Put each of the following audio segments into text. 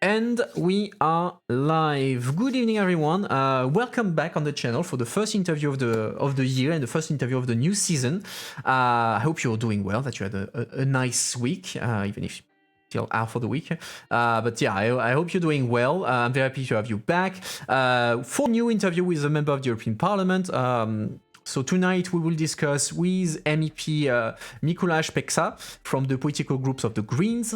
And we are live. Good evening, everyone. Welcome back on the channel for the first interview of the year and the first interview of the new season. I hope you're doing well, that you had a nice week, even if still out for the week. But yeah, I hope you're doing well. I'm very happy to have you back for a new interview with a member of the European Parliament. So tonight we will discuss with MEP Mikulas Peksa from the political groups of the Greens,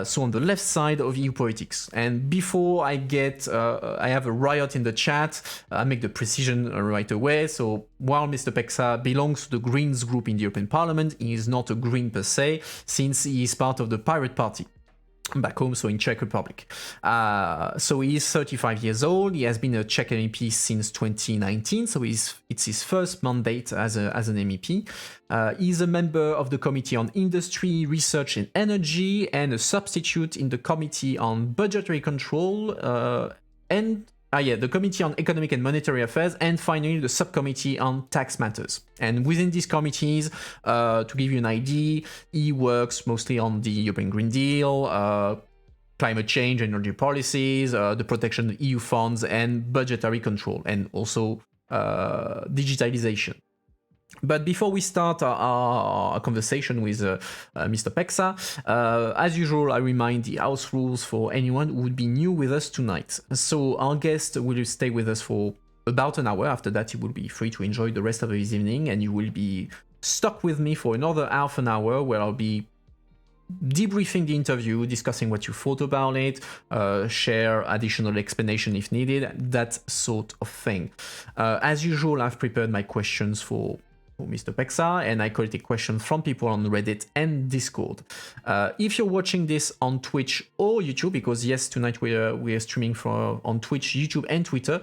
so on the left side of EU politics. And before I have a riot in the chat, I make the precision right away. So while Mr. Peksa belongs to the Greens group in the European Parliament, he is not a Green per se, since he is part of the Pirate Party back home, so in Czech Republic. So he is 35 years old. He has been a Czech MEP since 2019, so it's his first mandate as an MEP. He's a member of the Committee on Industry, Research and Energy, and a substitute in the Committee on Budgetary Control the Committee on Economic and Monetary Affairs, and finally the Subcommittee on Tax Matters. And within these committees, to give you an idea, he works mostly on the European Green Deal, climate change, energy policies, the protection of EU funds, and budgetary control, and also digitalization. But before we start our conversation with Mr. Peksa, as usual, I remind the house rules for anyone who would be new with us tonight. So our guest will stay with us for about an hour. After that, he will be free to enjoy the rest of his evening, and you will be stuck with me for another half an hour where I'll be debriefing the interview, discussing what you thought about it, share additional explanation if needed, that sort of thing. As usual, I've prepared my questions for Mr. Peksa, and I collected questions from people on Reddit and Discord. If you're watching this on Twitch or YouTube, because yes, tonight we are streaming on Twitch, YouTube, and Twitter.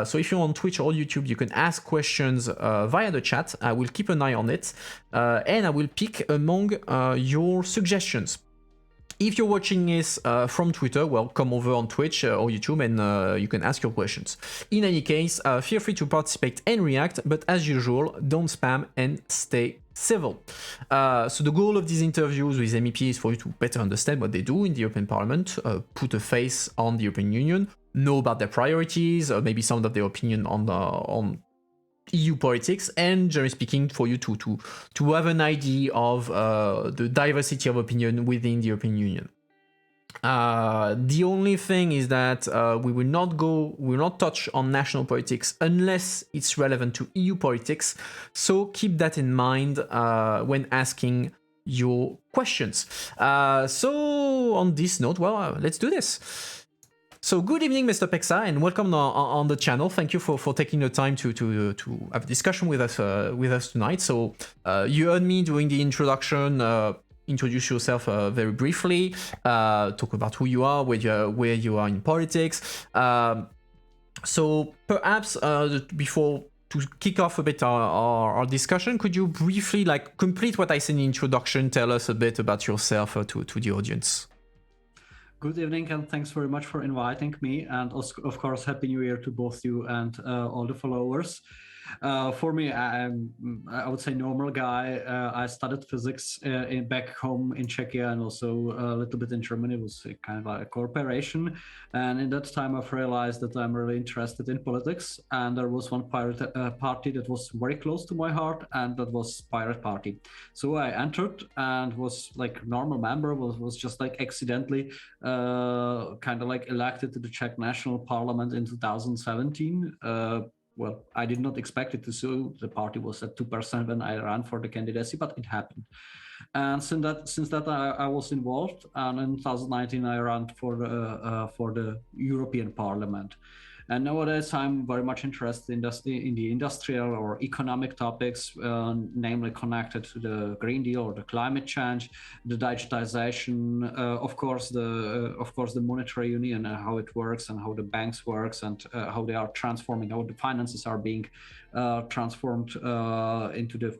So if you're on Twitch or YouTube, you can ask questions via the chat. I will keep an eye on it, and I will pick among your suggestions. If you're watching this from Twitter, well, come over on Twitch or YouTube and you can ask your questions. In any case, feel free to participate and react, but as usual, don't spam and stay civil. So the goal of these interviews with MEPs is for you to better understand what they do in the European Parliament, put a face on the European Union, know about their priorities, maybe some of their opinion on EU politics, and generally speaking, for you to have an idea of the diversity of opinion within the European Union. The only thing is that we will not touch on national politics unless it's relevant to EU politics. So keep that in mind when asking your questions. So on this note, well, let's do this. So good evening, Mr. Peksa, and welcome on the channel. Thank you for taking the time to have a discussion with us tonight. So you heard me during the introduction. Introduce yourself very briefly. Talk about who you are, where you are in politics. So perhaps before to kick off a bit our discussion, could you briefly complete what I said in the introduction? Tell us a bit about yourself to the audience. Good evening, and thanks very much for inviting me, and also, of course, Happy New Year to both you and all the followers. For me, I would say normal guy. I studied physics back home in Czechia and also a little bit in Germany. It was kind of like a cooperation. And in that time, I've realized that I'm really interested in politics. And there was one pirate party that was very close to my heart, and that was Pirate Party. So I entered and was like normal member, was just like accidentally kind of like elected to the Czech National Parliament in 2017. Well, I did not expect it to so. The party was at 2% when I ran for the candidacy, but it happened. And since that I was involved, and in 2019 I ran for the European Parliament. And nowadays I'm very much interested in the industrial or economic topics, namely connected to the Green Deal or the climate change, the digitization, of course the monetary union and how it works and how the banks works and how they are transforming, how the finances are being transformed into the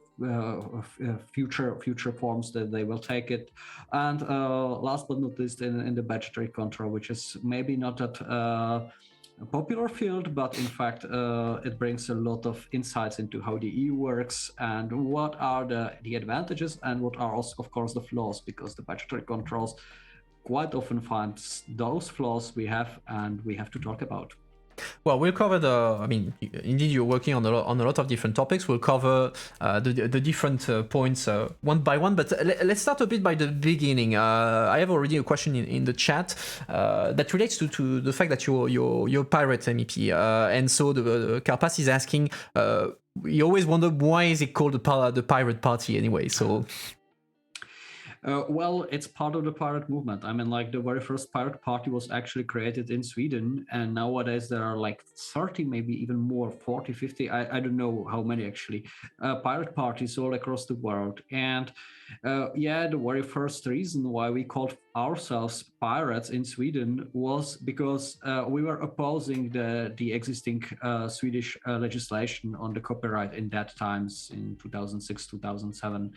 future forms that they will take it. And last but not least, in the budgetary control, which is maybe not that a popular field, but in fact it brings a lot of insights into how the EU works and what are the advantages and what are also, of course, the flaws, because the budgetary controls quite often finds those flaws we have, and we have to talk about. Well, we'll cover indeed, you're working on a lot of different topics. We'll cover the different points one by one, but let's start a bit by the beginning. I have already a question in the chat that relates to the fact that you're Pirate MEP, and so the Karpas is asking. You always wonder why is it called the Pirate Party anyway? So. Well, it's part of the pirate movement. I mean, like the very first pirate party was actually created in Sweden, and nowadays there are like 30, maybe even more, 40, 50, I don't know how many actually, pirate parties all across the world. And the very first reason why we called ourselves pirates in Sweden was because we were opposing the existing Swedish legislation on the copyright in that times in 2006, 2007.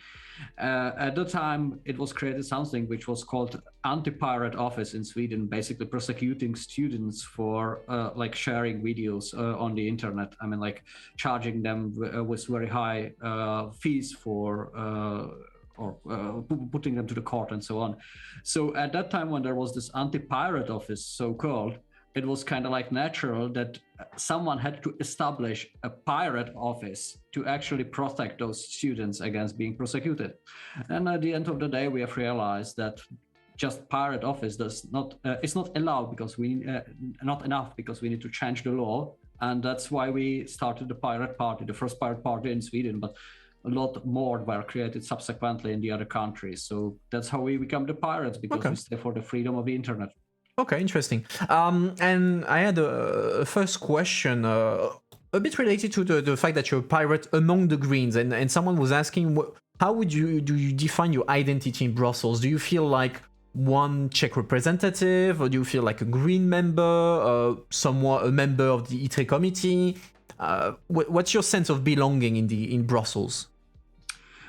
At the time, it was created something which was called anti-pirate office in Sweden, basically prosecuting students for like sharing videos on the internet. I mean, like charging them with very high fees for putting them to the court and so on. So at that time, when there was this anti-pirate office, so-called, it was kind of like natural that someone had to establish a pirate office to actually protect those students against being prosecuted. And at the end of the day, we have realized that just pirate office does not it's not allowed because we not enough, because we need to change the law. And that's why we started the pirate party, the first pirate party in Sweden, but a lot more were created subsequently in the other countries. So that's how we become the pirates, because we stay for the freedom of the internet. Okay, interesting. And I had a first question, a bit related to the fact that you're a pirate among the Greens, and someone was asking, how do you define your identity in Brussels? Do you feel like one Czech representative, or do you feel like a Green member, somewhat a member of the ITRE committee? What's your sense of belonging in Brussels?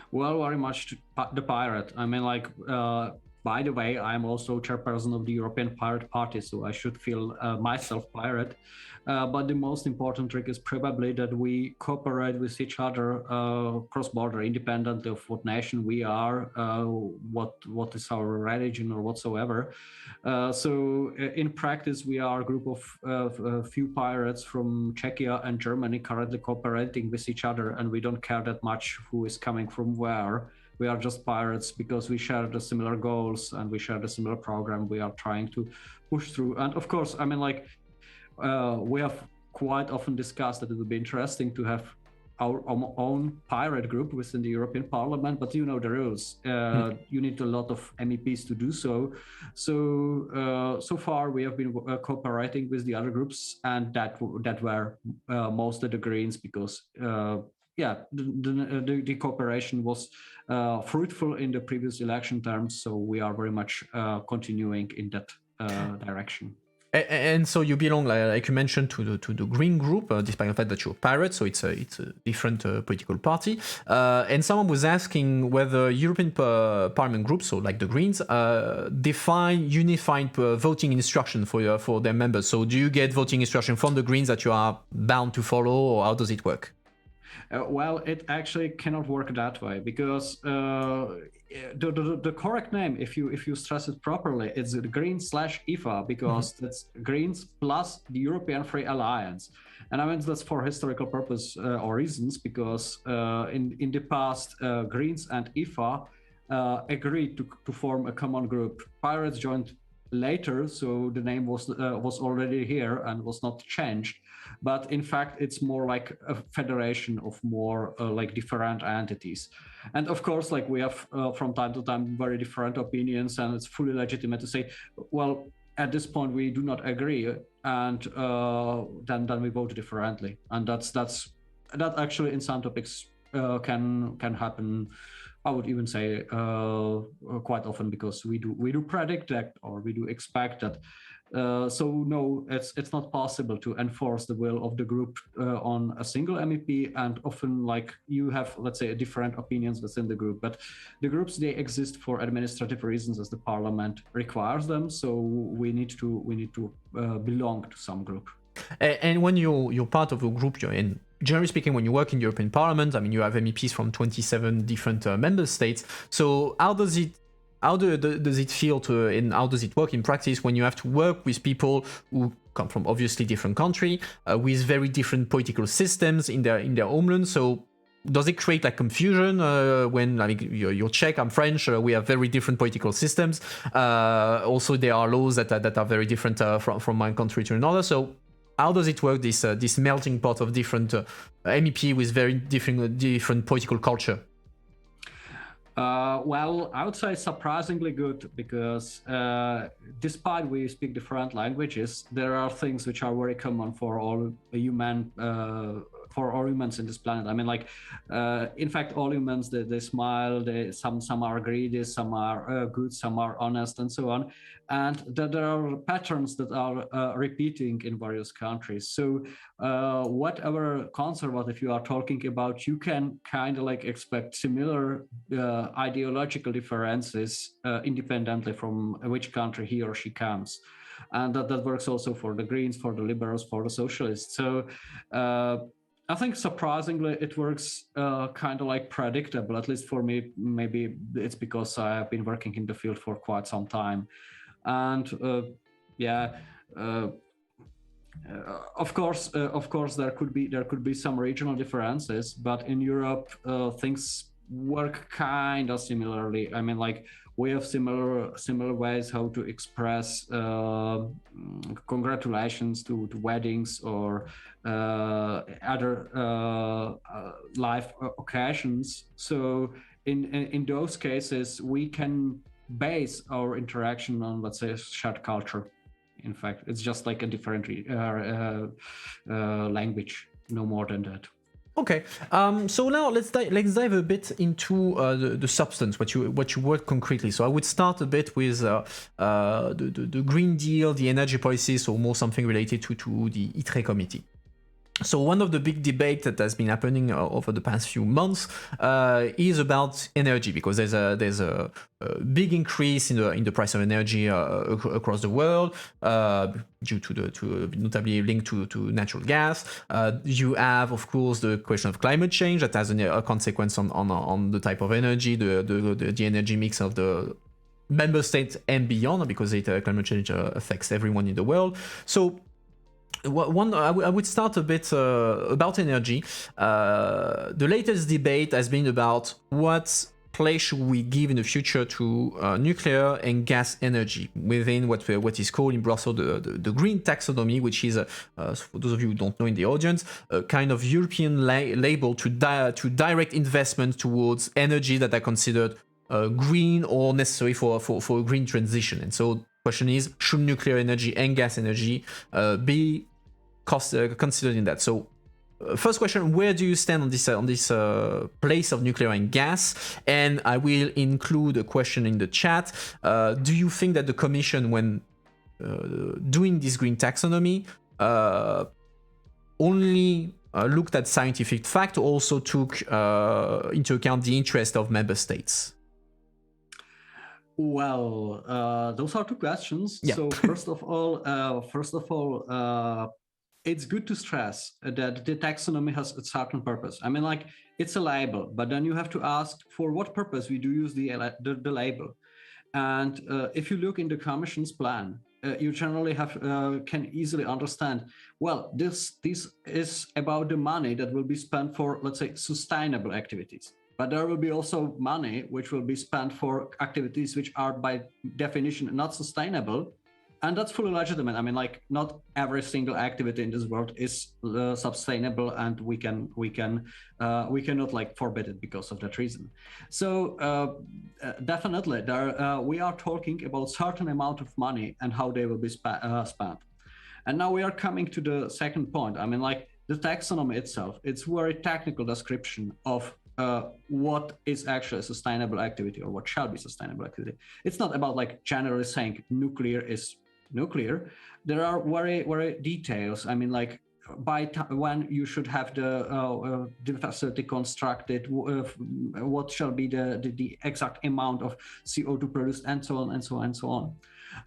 Well, very much the pirate. I mean, like, by the way, I'm also chairperson of the European Pirate Party, so I should feel myself pirate. But the most important trick is probably that we cooperate with each other cross-border, independently of what nation we are, what is our religion or whatsoever. So in practice, we are a group of a few pirates from Czechia and Germany currently cooperating with each other, and we don't care that much who is coming from where. We are just pirates because we share the similar goals and we share the similar program we are trying to push through. And of course, I mean, like, we have quite often discussed that it would be interesting to have our own pirate group within the European Parliament, but you know the rules. You need a lot of MEPs to do so. So far we have been cooperating with the other groups, and that were mostly the Greens, because the cooperation was fruitful in the previous election terms. So we are very much continuing in that direction. And so you belong, like you mentioned, to the Green group, despite the fact that you're a pirate, so it's a different political party. And someone was asking whether European Parliament groups, so like the Greens, define unified voting instruction for their members. So do you get voting instruction from the Greens that you are bound to follow, or how does it work? Well, it actually cannot work that way, because the correct name, if you stress it properly, it's the Greens/EFA, because that's Greens plus the European Free Alliance. And I mean, that's for historical purpose or reasons, because in the past, Greens and EFA agreed to form a common group. Pirates joined later, so the name was already here and was not changed. But in fact, it's more like a federation of more like different entities. And of course, like, we have from time to time very different opinions, and it's fully legitimate to say, well, at this point we do not agree, and then we vote differently. And that actually in some topics can happen. I would even say quite often, because we do predict that, or we do expect that. So no, it's not possible to enforce the will of the group on a single MEP, and often, like, you have, let's say, different opinions within the group, but the groups, they exist for administrative reasons, as the parliament requires them. So we need to belong to some group. And when you're part of a group, you're in. Generally speaking, when you work in the European Parliament, I mean, you have MEPs from 27 different member states. So how does it does it feel to, and how does it work in practice when you have to work with people who come from obviously different country with very different political systems in their homeland? So does it create like confusion when you're Czech, I'm French, we have very different political systems. Also, there are laws that are very different from one country to another. So how does it work, this melting pot of different MEP with very different political culture? Well, I would say surprisingly good, because despite we speak different languages, there are things which are very common for all humans in this planet. I mean, like, in fact, all humans, they smile, some are greedy, some are good, some are honest, and so on. And there are patterns that are repeating in various countries. So whatever conservative you are talking about, you can kind of like expect similar ideological differences independently from which country he or she comes. And that works also for the Greens, for the Liberals, for the Socialists. So I think surprisingly it works kind of like predictable, at least for me. Maybe it's because I have been working in the field for quite some time. And of course, there could be some regional differences, but in Europe, things work kind of similarly. I mean, like, we have similar ways how to express congratulations to weddings or other life occasions. So in those cases, we can base our interaction on, let's say, a shared culture. In fact, it's just like a different language, no more than that. Okay, so now let's dive a bit into the substance, what you work concretely. So I would start a bit with the Green Deal, the energy policy, so more something related to the ITRE committee. So one of the big debates that has been happening over the past few months is about energy, because there's a big increase in the price of energy across the world due to notably linked to natural gas. You have, of course, the question of climate change that has a consequence on the type of energy, the energy mix of the member states and beyond, because climate change affects everyone in the world. So I would start a bit about energy. The latest debate has been about what place should we give in the future to nuclear and gas energy within what is called in Brussels the green taxonomy, which is, for those of you who don't know in the audience, a kind of European label to direct investment towards energy that are considered green or necessary for a green transition. And so the question is, should nuclear energy and gas energy be considered in that? So first question, where do you stand on this place of nuclear and gas? And I will include a question in the chat. Do you think that the Commission, when doing this green taxonomy, only looked at scientific fact, or also took into account the interest of member states? Well, those are two questions. Yeah. So first of all, it's good to stress that the taxonomy has a certain purpose. I mean, like, it's a label, but then you have to ask for what purpose we do use the label. And if you look in the Commission's plan, you generally can easily understand, well, this is about the money that will be spent for, let's say, sustainable activities. But there will be also money which will be spent for activities which are by definition not sustainable. And that's fully legitimate. I mean, like, not every single activity in this world is sustainable, and we cannot like forbid it because of that reason. So definitely, we are talking about certain amount of money and how they will be spent. And now we are coming to the second point. I mean, like, the taxonomy itself, it's a very technical description of what is actually a sustainable activity, or what shall be sustainable activity. It's not about like generally saying nuclear is nuclear. There are very, very details. I mean, like, when you should have the facility constructed, what shall be the exact amount of CO2 produced, and so on and so on and so on.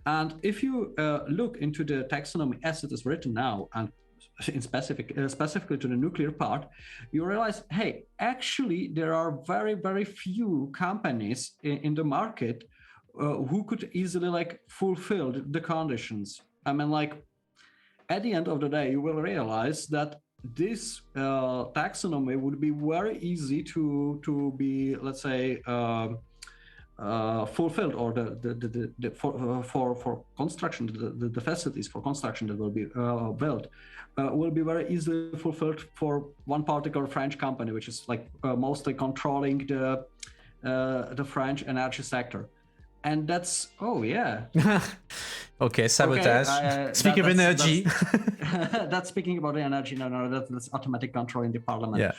And if you look into the taxonomy as it is written now, and specifically to the nuclear part, you realize, hey, actually there are very, very few companies in the market who could easily like fulfill the conditions. I mean, like at the end of the day, you will realize that this taxonomy would be very easy to be, let's say, fulfilled, or for construction, the facilities for construction that will be built will be very easily fulfilled for one particular French company, which is like mostly controlling the French energy sector. And that's, oh yeah. Okay, sabotage. Okay, Speak of energy. That's speaking about the energy. No, that's automatic control in the parliament. Yeah.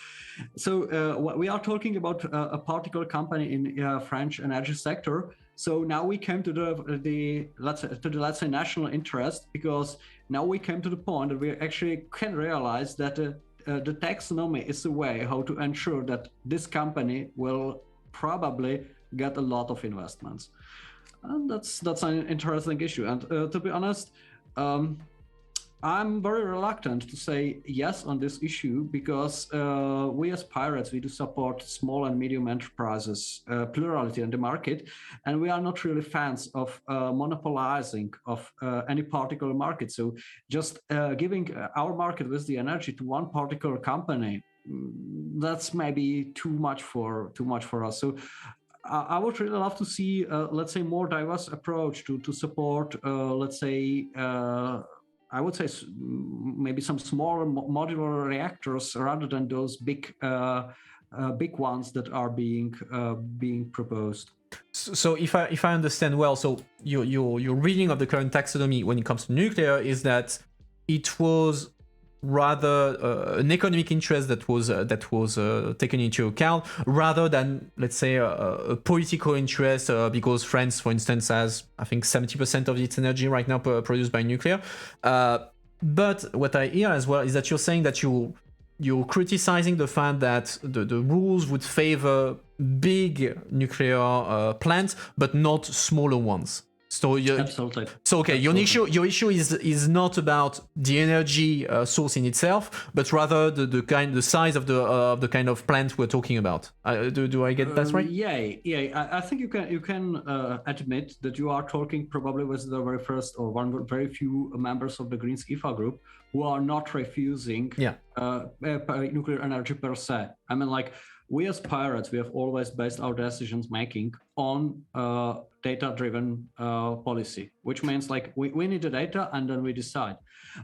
So we are talking about a particular company in French energy sector. So now we came to the let's say national interest, because now we came to the point that we actually can realize that the taxonomy is a way how to ensure that this company will probably get a lot of investments. And that's an interesting issue. And to be honest, I'm very reluctant to say yes on this issue, because we as pirates, we do support small and medium enterprises, plurality in the market, and we are not really fans of monopolizing of any particular market. So just giving our market with the energy to one particular company, that's maybe too much for us. So I would really love to see, let's say, more diverse approach to support, let's say, I would say maybe some smaller modular reactors rather than those big ones that are being proposed. So if I understand well, so your reading of the current taxonomy when it comes to nuclear is that it was rather an economic interest that was taken into account, rather than, let's say, a political interest, because France, for instance, has, I think, 70% of its energy right now produced by nuclear. But what I hear as well is that you're saying that you're criticizing the fact that the rules would favor big nuclear plants, but not smaller ones. So absolutely. So okay, absolutely. your issue is not about the energy source in itself, but rather the size of the kind of plant we're talking about. Do I get that right? Yeah. I think you can admit that you are talking probably with the very first or one very few members of the Greens EFA group who are not refusing nuclear energy per se. I mean, like, we as pirates, we have always based our decisions making on data-driven policy, which means like we need the data and then we decide.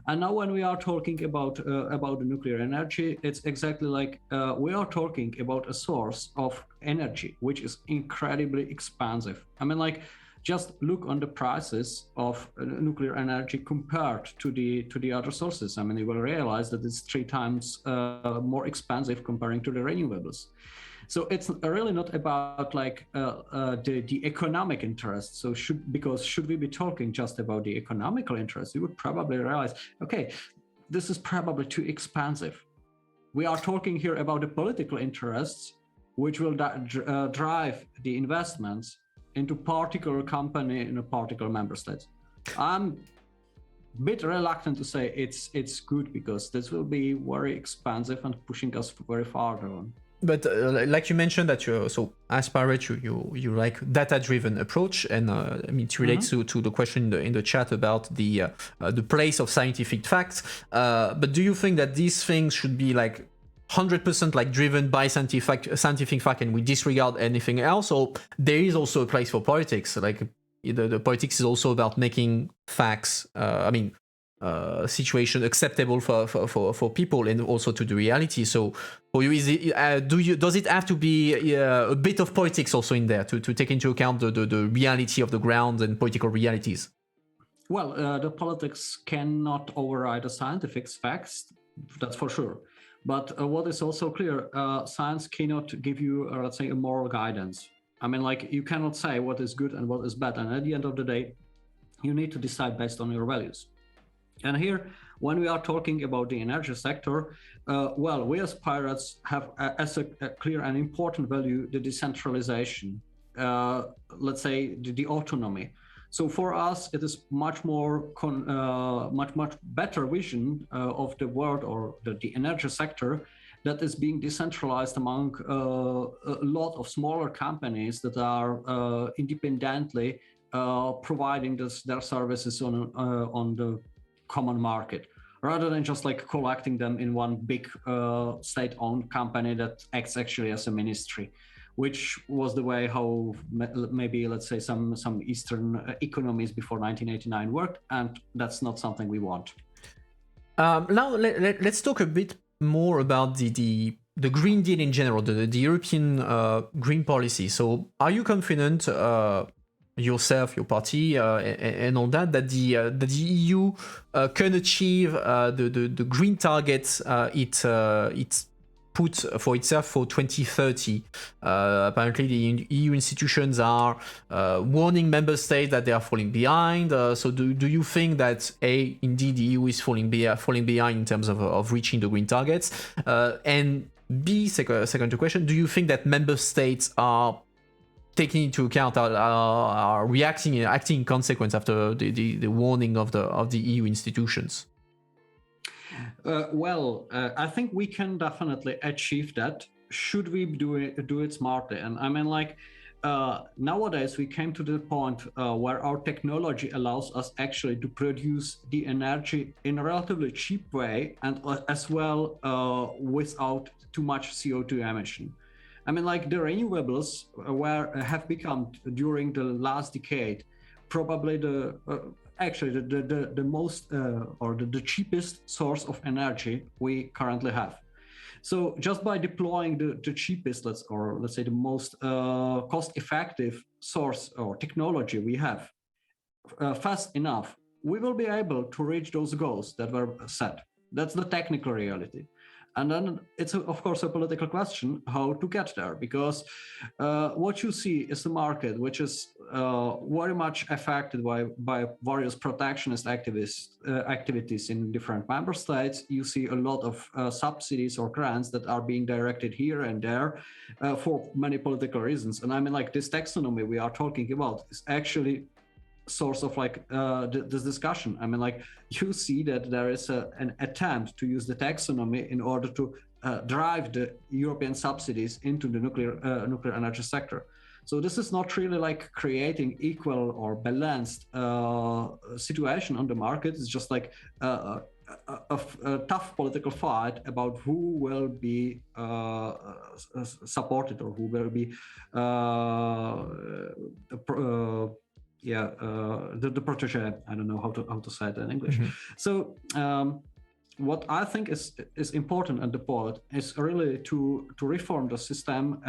And now when we are talking about the nuclear energy, it's exactly like we are talking about a source of energy which is incredibly expensive. I mean, like, just look on the prices of nuclear energy compared to the other sources. I mean, you will realize that it's 3 times more expensive comparing to the renewables. So it's really not about like the economic interest. So should we be talking just about the economical interest, you would probably realize, okay, this is probably too expensive. We are talking here about the political interests, which will drive the investments into particular company in a particular member state. I'm a bit reluctant to say it's good, because this will be very expensive and pushing us very far on. But like you mentioned that so as pirate you like data-driven approach, and I mean, it relates to the question in the chat about the place of scientific facts. But do you think that these things should be like 100% like driven by scientific fact and we disregard anything else, or there is also a place for politics? Like the politics is also about making facts, situation acceptable for people and also to the reality. So for you, does it have to be a bit of politics also in there to take into account the reality of the ground and political realities? Well, the politics cannot override the scientific facts, that's for sure. But what is also clear, science cannot give you, let's say, a moral guidance. I mean, like, you cannot say what is good and what is bad. And at the end of the day, you need to decide based on your values. And here, when we are talking about the energy sector, well, we as pirates have as a clear and important value the decentralization, let's say the autonomy. So for us, it is much more much better vision of the world or the energy sector that is being decentralized among a lot of smaller companies that are independently providing their services on the common market, rather than just like collecting them in one big state-owned company that acts actually as a ministry, which was the way how maybe, let's say, some Eastern economies before 1989 worked, and that's not something we want. Now let's talk a bit more about the Green Deal in general, the European green policy. So are you confident, yourself, your party, and all that the EU can achieve the green targets it's put for itself for 2030? Apparently the EU institutions are warning member states that they are falling behind. So do you think that indeed the EU is falling behind in terms of reaching the green targets? And B, second question, do you think that member states are taking into account, are reacting and acting in consequence after the warning of the EU institutions? I think we can definitely achieve that. Should we do it smartly? And I mean, like nowadays we came to the point where our technology allows us actually to produce the energy in a relatively cheap way, and as well without too much CO2 emission. I mean, like the renewables have become during the last decade probably the most or the cheapest source of energy we currently have. So just by deploying the cheapest, let's say the most cost-effective source or technology we have fast enough, we will be able to reach those goals that were set. That's the technical reality. And then it's, of course, a political question how to get there, because what you see is a market which is very much affected by various protectionist activities in different member states. You see a lot of subsidies or grants that are being directed here and there for many political reasons. And I mean, like this taxonomy we are talking about is actually source of like this discussion. I mean, like you see that there is an attempt to use the taxonomy in order to drive the European subsidies into the nuclear energy sector. So this is not really like creating equal or balanced situation on the market. It's just like a tough political fight about who will be supported or who will be the protege. I don't know how to say it in English. Mm-hmm. So what I think is important at the point is really to reform the system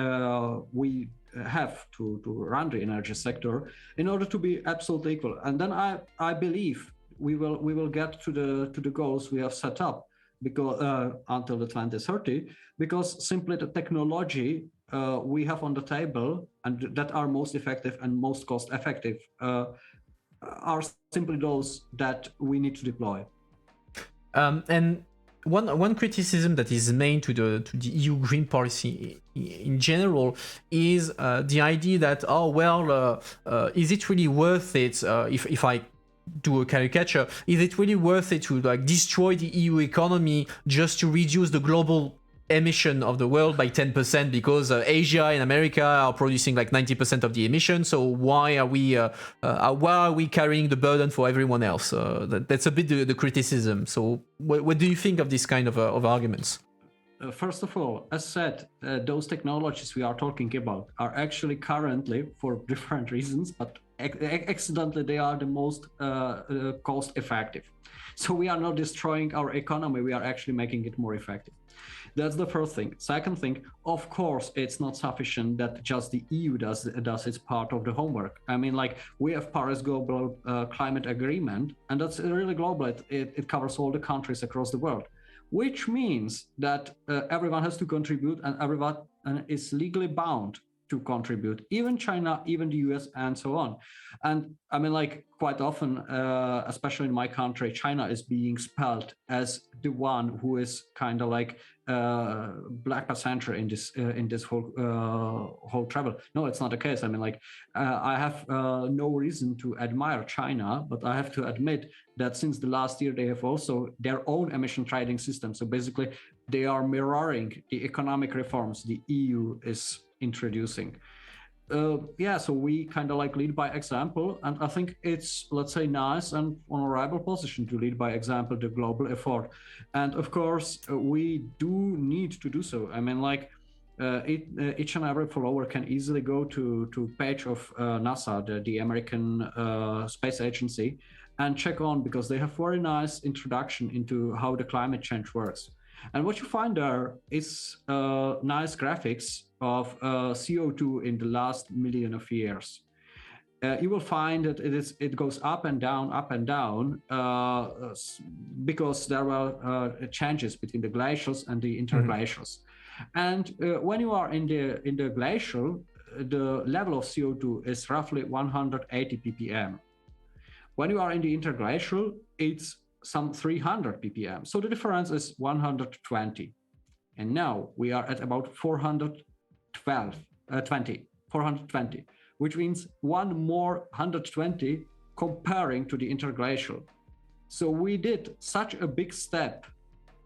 we have to run the energy sector in order to be absolutely equal. And then I believe we will get to the goals we have set up because until the 2030, because simply the technology we have on the table and that are most effective and most cost effective are simply those that we need to deploy. And one criticism that is made to the EU green policy in general is the idea that is it really worth it if I do a caricature, is it really worth it to like destroy the EU economy just to reduce the global emission of the world by 10% because Asia and America are producing like 90% of the emission, so why are we carrying the burden for everyone else? That's a bit the criticism. So what do you think of this kind of arguments? First of all, as said, those technologies we are talking about are actually currently, for different reasons, but accidentally they are the most cost effective. So we are not destroying our economy, we are actually making it more effective. That's the first thing. Second thing, of course, it's not sufficient that just the EU does its part of the homework. I mean, like we have Paris Global Climate Agreement, and that's really global. It covers all the countries across the world, which means that everyone has to contribute and everyone is legally bound to contribute, even China, even the US, and so on. And I mean, like quite often, especially in my country, China is being spelled as the one who is kind of like black passenger in this whole travel. No, it's not the case. I mean, like I have no reason to admire China, but I have to admit that since the last year they have also their own emission trading system. So basically, they are mirroring the economic reforms the EU is introducing. So we kind of like lead by example, and I think it's, let's say, nice and honorable position to lead by example the global effort. And of course, we do need to do so. I mean, like, each and every follower can easily go to page of NASA, the American Space Agency, and check on, because they have very nice introduction into how the climate change works. And what you find there is nice graphics of CO2 in the last million of years. You will find that it goes up and down, because there were changes between the glacials and the interglacials. And when you are in the glacial, the level of CO2 is roughly 180 ppm. When you are in the interglacial, it's some 300 ppm. So the difference is 120. And now we are at about 420, which means one more 120 comparing to the interglacial. So we did such a big step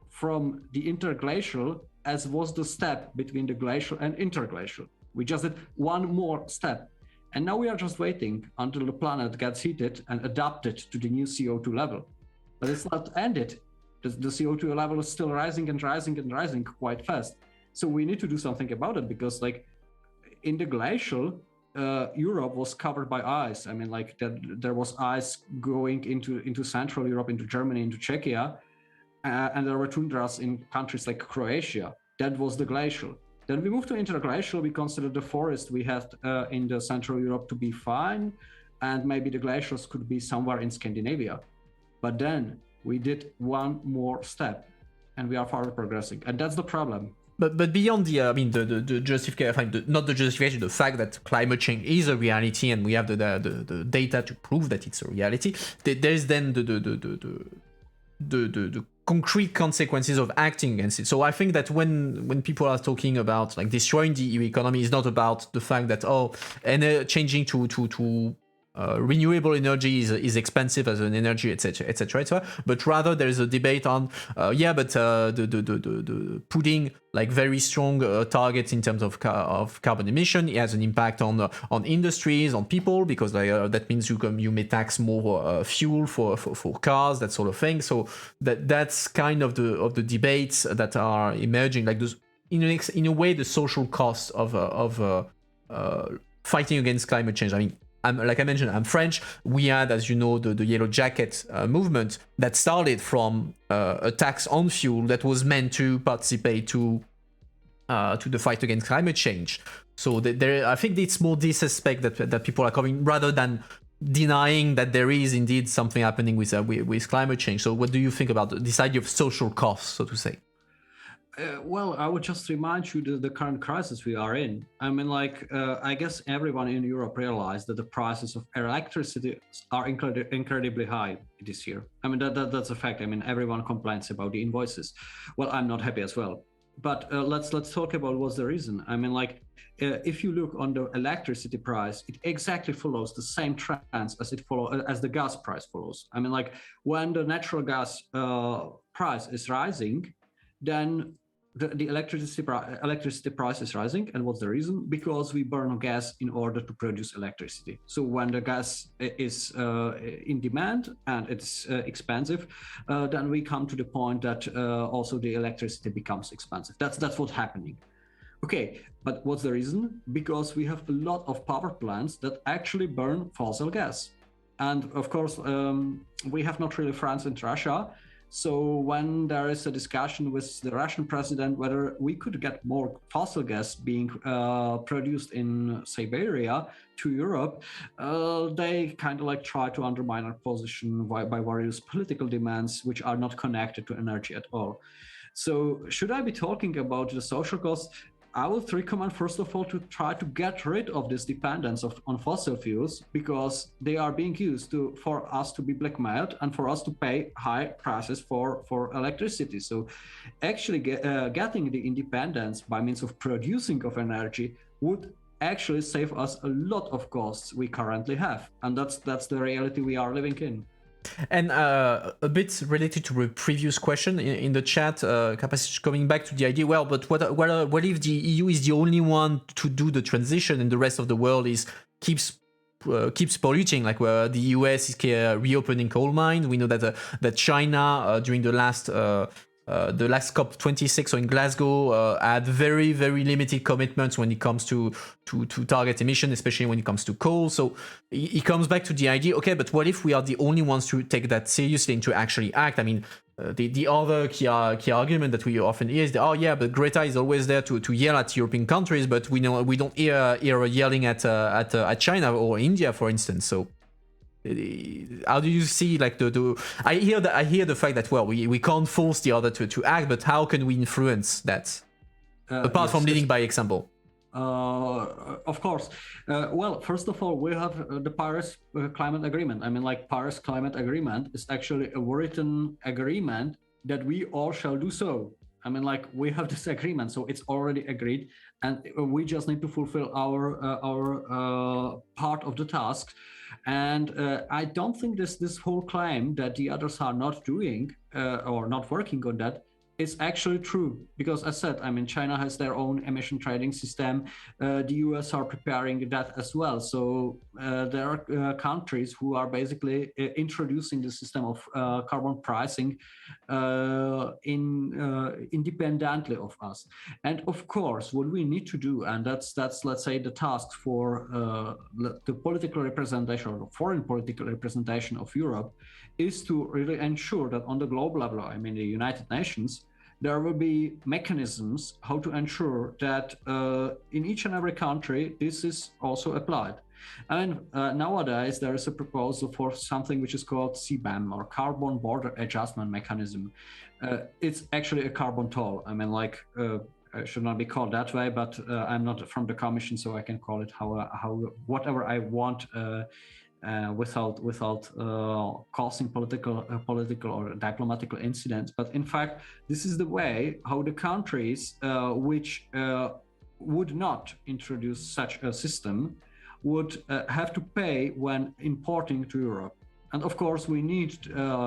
from the interglacial as was the step between the glacial and interglacial. We just did one more step. And now we are just waiting until the planet gets heated and adapted to the new CO2 level. But it's not ended. The CO2 level is still rising and rising and rising quite fast. So we need to do something about it, because like in the glacial, Europe was covered by ice. I mean, like there was ice going into Central Europe, into Germany, into Czechia, and there were tundras in countries like Croatia. That was the glacial. Then we moved to interglacial. We considered the forest we had in the Central Europe to be fine, and maybe the glaciers could be somewhere in Scandinavia. But then we did one more step, and we are far progressing, and that's the problem. But beyond the justification, not the justification, the fact that climate change is a reality and we have the data to prove that it's a reality, there's then the concrete consequences of acting against it. So I think that when people are talking about like destroying the EU economy, is not about the fact that changing to renewable energy is expensive as an energy, etc., etc. But rather there is a debate on the putting like very strong targets in terms of carbon emission. It has an impact on industries, on people, because that means you may tax more fuel for cars, that sort of thing. So that's kind of the debates that are emerging, like those, in a way, the social costs of fighting against climate change. I mean, like I mentioned, I'm French. We had, as you know, the Yellow Jacket movement that started from a tax on fuel that was meant to participate to the fight against climate change. So I think it's more this aspect that people are covering, rather than denying that there is indeed something happening with climate change. So what do you think about this idea of social costs, so to say? Well, I would just remind you the current crisis we are in. I mean, like, I guess everyone in Europe realized that the prices of electricity are incredibly high this year. I mean, that's a fact. I mean, everyone complains about the invoices. Well, I'm not happy as well. But let's talk about what's the reason. I mean, like, if you look on the electricity price, it exactly follows the same trends as the gas price follows. I mean, like, when the natural gas price is rising, then the electricity price is rising. And what's the reason? Because we burn gas in order to produce electricity. So when the gas is in demand and it's expensive, then we come to the point that also the electricity becomes expensive. That's what's happening. Okay, but what's the reason? Because we have a lot of power plants that actually burn fossil gas. And of course, we have not really friends in Russia. So when there is a discussion with the Russian president whether we could get more fossil gas being produced in Siberia to Europe, they kind of like try to undermine our position by various political demands which are not connected to energy at all. So should I be talking about the social costs? I would recommend, first of all, to try to get rid of this dependence on fossil fuels, because they are being used for us to be blackmailed and for us to pay high prices for electricity. So actually getting the independence by means of producing of energy would actually save us a lot of costs we currently have. And that's the reality we are living in. And a bit related to the previous question in the chat, Capacity coming back to the idea. Well, but what if the EU is the only one to do the transition, and the rest of the world keeps polluting? Like where the US is reopening coal mines. We know that China during the last COP26 in Glasgow had very, very limited commitments when it comes to target emission, especially when it comes to coal. So it comes back to the idea, okay, but what if we are the only ones to take that seriously and to actually act? I mean, the other key argument that we often hear is that, oh yeah, but Greta is always there to yell at European countries, but we don't hear her yelling at China or India, for instance. So how do you see like I hear the fact that, well, we can't force the other to act, but how can we influence that apart from leading by example? Of course. Well, first of all, we have the Paris Climate Agreement. I mean, like, Paris Climate Agreement is actually a written agreement that we all shall do so. I mean, like, we have this agreement, so it's already agreed, and we just need to fulfill our part of the task. And I don't think this whole claim that the others are not doing or not working on that is actually true, because as said, I mean, China has their own emission trading system. The US are preparing that as well. So there are countries who are basically introducing the system of carbon pricing independently of us. And of course, what we need to do, and that's let's say the task for the political representation or the foreign political representation of Europe, is to really ensure that on the global level, I mean the United Nations, there will be mechanisms how to ensure that in each and every country this is also applied. And nowadays there is a proposal for something which is called CBAM, or Carbon Border Adjustment Mechanism. It's actually a carbon toll. I mean, like, it should not be called that way, but I'm not from the Commission, so I can call it how whatever I want. Without causing political or diplomatical incidents. But in fact, this is the way how the countries which would not introduce such a system would have to pay when importing to Europe. And of course, we need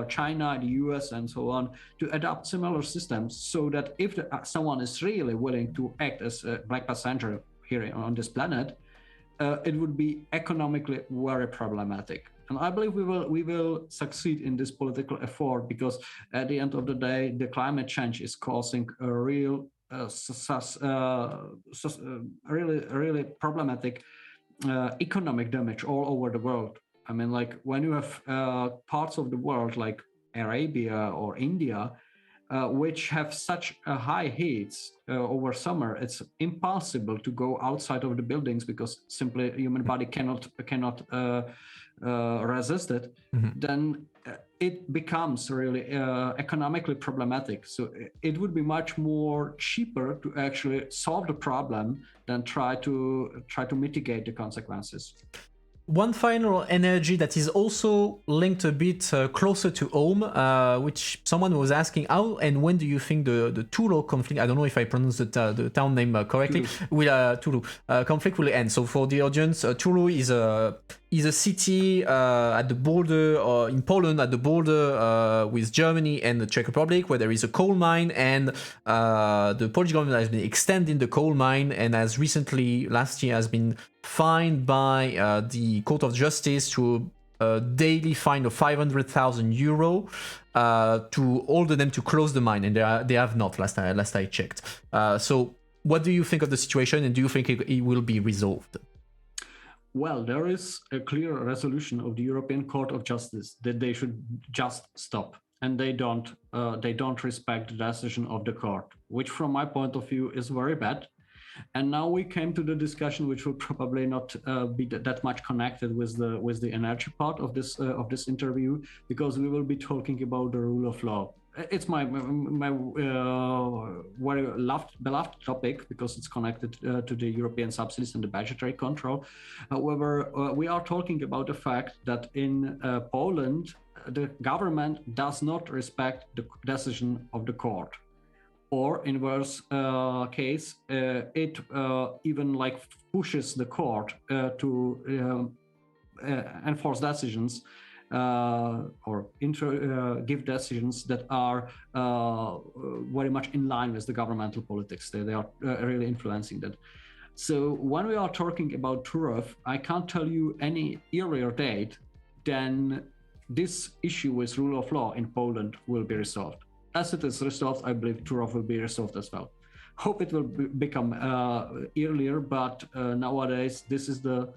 China, the US, and so on to adopt similar systems, so that if someone is really willing to act as a black passenger here on this planet, it would be economically very problematic. And I believe we will succeed in this political effort, because at the end of the day, the climate change is causing a real, really problematic economic damage all over the world. I mean, like, when you have parts of the world like Arabia or India, which have such high heats over summer, it's impossible to go outside of the buildings, because simply human body cannot resist it. Mm-hmm. Then it becomes really economically problematic. So it would be much more cheaper to actually solve the problem than try to mitigate the consequences. One final energy that is also linked a bit closer to home, which someone was asking, how and when do you think the Tulu conflict, I don't know if I pronounced the town name correctly, Tulu conflict will end. So for the audience, Tulu is a city at the border, in Poland, at the border with Germany and the Czech Republic, where there is a coal mine, and the Polish government has been extending the coal mine, and has recently, last year, has been fined by the Court of Justice to a daily fine of 500,000 euro to order them to close the mine, and they have not, last I checked. So what do you think of the situation, and do you think it will be resolved? Well, there is a clear resolution of the European Court of Justice that they should just stop, and they don't respect the decision of the court, which from my point of view is very bad. And now we came to the discussion, which will probably not be that much connected with the energy part of this interview, because we will be talking about the rule of law. It's my very beloved topic, because it's connected to the European subsidies and the budgetary control. However, we are talking about the fact that in Poland, the government does not respect the decision of the court. Or in worse case, it even pushes the court to enforce decisions or give decisions that are very much in line with the governmental politics. They are really influencing that. So when we are talking about Turov, I can't tell you any earlier date than this issue with rule of law in Poland will be resolved. As it is resolved, I believe Turov will be resolved as well. Hope it will become earlier, but nowadays this is the,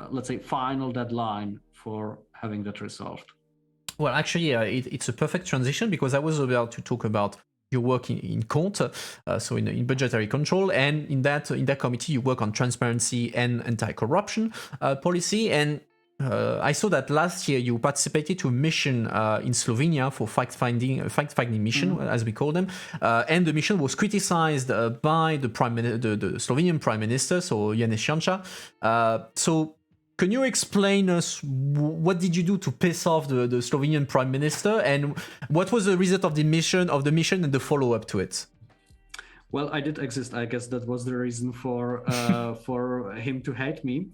let's say, final deadline for having that resolved. Well, actually, it's a perfect transition because I was about to talk about your work in Cont, so in budgetary control, and in that committee you work on transparency and anti-corruption policy. And I saw that last year you participated to a mission in Slovenia for fact-finding mission, as we call them, and the mission was criticized by the Slovenian Prime Minister, so Janez Janša. So can you explain us what did you do to piss off the Slovenian Prime Minister, and what was the result of the mission and the follow-up to it? Well, I did exist. I guess that was the reason for him to hate me.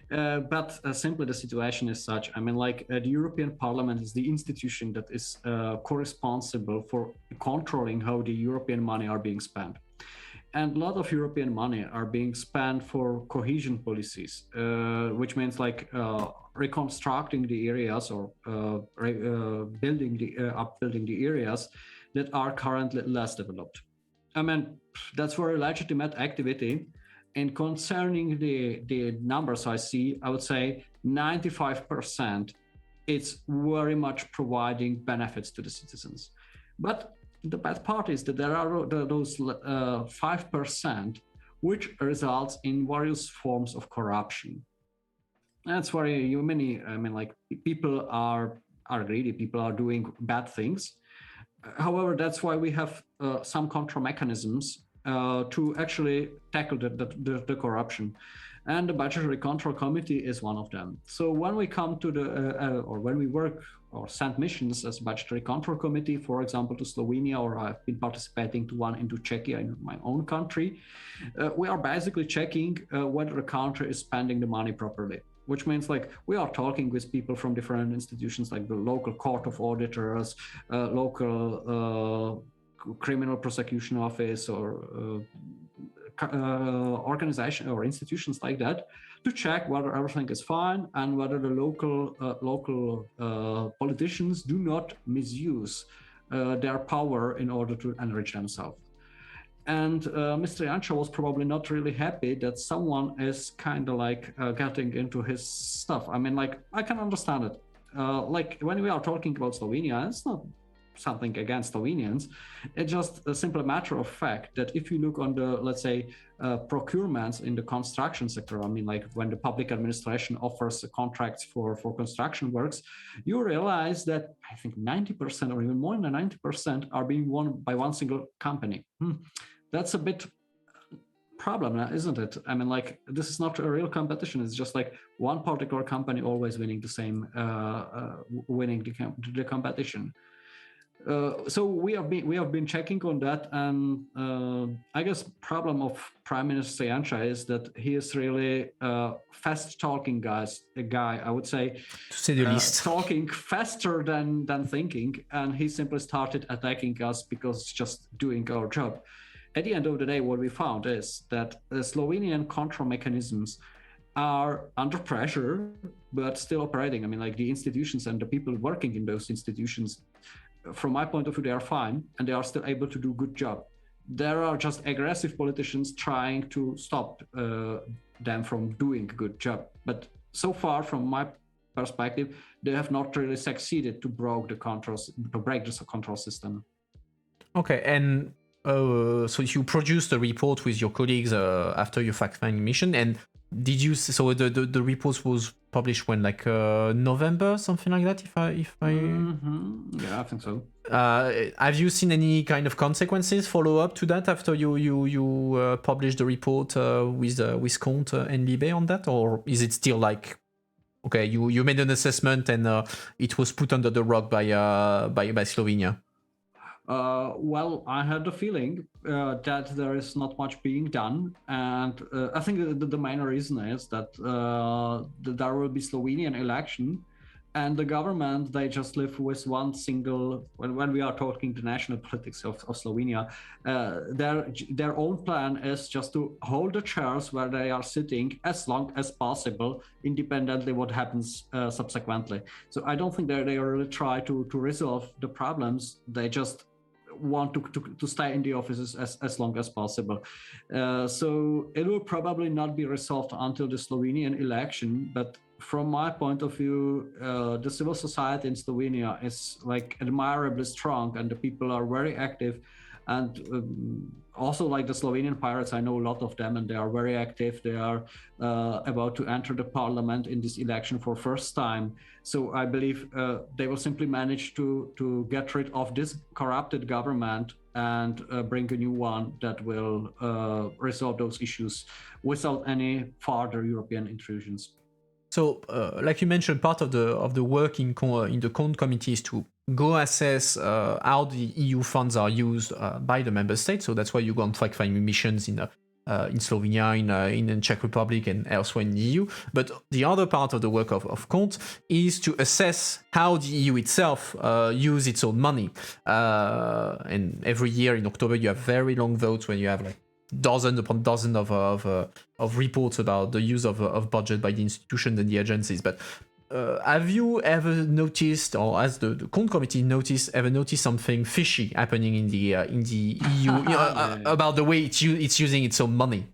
But simply the situation is such. I mean, like the European Parliament is the institution that is co-responsible for controlling how the European money are being spent. And a lot of European money are being spent for cohesion policies, which means like reconstructing the areas or upbuilding the areas that are currently less developed. I mean, that's very legitimate activity. And concerning the numbers I see, I would say 95%, it's very much providing benefits to the citizens. But the bad part is that there are those 5% which results in various forms of corruption. That's very many. I mean, like people are greedy. People are doing bad things. However, that's why we have some control mechanisms to actually tackle the corruption. And the Budgetary Control Committee is one of them. So when we come to or when we work or send missions as Budgetary Control Committee, for example, to Slovenia, or I've been participating to one into Czechia in my own country, we are basically checking whether the country is spending the money properly. Which means like we are talking with people from different institutions like the local court of auditors, local criminal prosecution office, or organization or institutions like that, to check whether everything is fine and whether the local politicians do not misuse their power in order to enrich themselves. And Mr. Janša was probably not really happy that someone is kind of like getting into his stuff. I mean, like, I can understand it. Like when we are talking about Slovenia, it's not something against Slovenians. It's just a simple matter of fact that if you look on the, let's say, procurements in the construction sector, I mean, like when the public administration offers contracts for construction works, you realize that I think 90% or even more than 90% are being won by one single company. That's a bit problem, isn't it? I mean, like, this is not a real competition. It's just like one particular company always winning the same, winning the competition. So we have been checking on that, and I guess problem of Prime Minister Janša is that he is really fast talking guy. I would say, to say the least, talking faster than thinking, and he simply started attacking us because it's just doing our job. At the end of the day, what we found is that the Slovenian control mechanisms are under pressure, but still operating. I mean, like the institutions and the people working in those institutions, from my point of view, they are fine and they are still able to do a good job. There are just aggressive politicians trying to stop them from doing a good job. But so far, from my perspective, they have not really succeeded to break the control system. Okay, and so you produced a report with your colleagues after your fact-finding mission, and did you? So the report was published when, like November, something like that. If I yeah, I think so. Have you seen any kind of consequences follow up to that after you published the report with Cont and Libe on that, or is it still like, okay, you made an assessment and it was put under the rug by Slovenia? Well, I had the feeling that there is not much being done, and I think the main reason is that there will be Slovenian election, and the government, they just live with one single, when we are talking the national politics of Slovenia, their own plan is just to hold the chairs where they are sitting as long as possible, independently what happens subsequently. So I don't think they really try to resolve the problems. They just want to stay in the offices as long as possible. So it will probably not be resolved until the Slovenian election, but from my point of view, the civil society in Slovenia is like admirably strong, and the people are very active. And also, like the Slovenian pirates, I know a lot of them, and they are very active. They are about to enter the parliament in this election for first time. So I believe they will simply manage to get rid of this corrupted government and bring a new one that will resolve those issues without any further European intrusions. So, like you mentioned, part of the work in the Cont committee is to go assess how the EU funds are used by the member states. So that's why you go on fact-finding missions in Slovenia, in the Czech Republic, and elsewhere in the EU. But the other part of the work of Cont is to assess how the EU itself use its own money. And every year in October, you have very long votes when you have like dozens upon dozens of reports about the use of budget by the institutions and the agencies. But have you ever noticed, or has the Cont committee ever noticed something fishy happening in the EU about the way it's using its own money?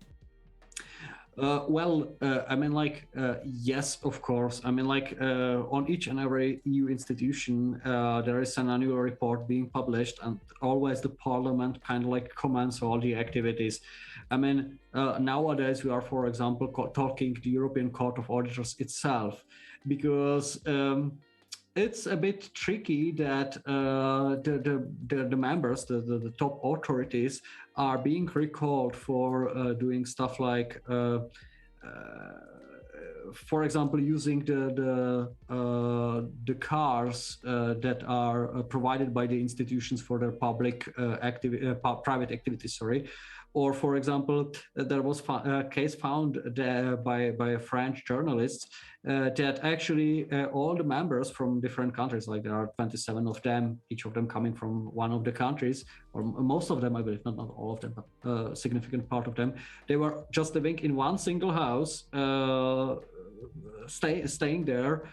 I mean, like, yes, of course. I mean, like, on each and every EU institution, there is an annual report being published, and always the parliament kind of like comments all the activities. I mean, nowadays we are, for example, talking the European Court of Auditors itself, because it's a bit tricky that the members, the top authorities, are being recalled for doing stuff like, for example, using the cars that are provided by the institutions for their private activities. Sorry. Or, for example, there was a case found there by a French journalist that actually all the members from different countries, like there are 27 of them, each of them coming from one of the countries, or most of them, I believe, not all of them, but a significant part of them, they were just living in one single house, staying there,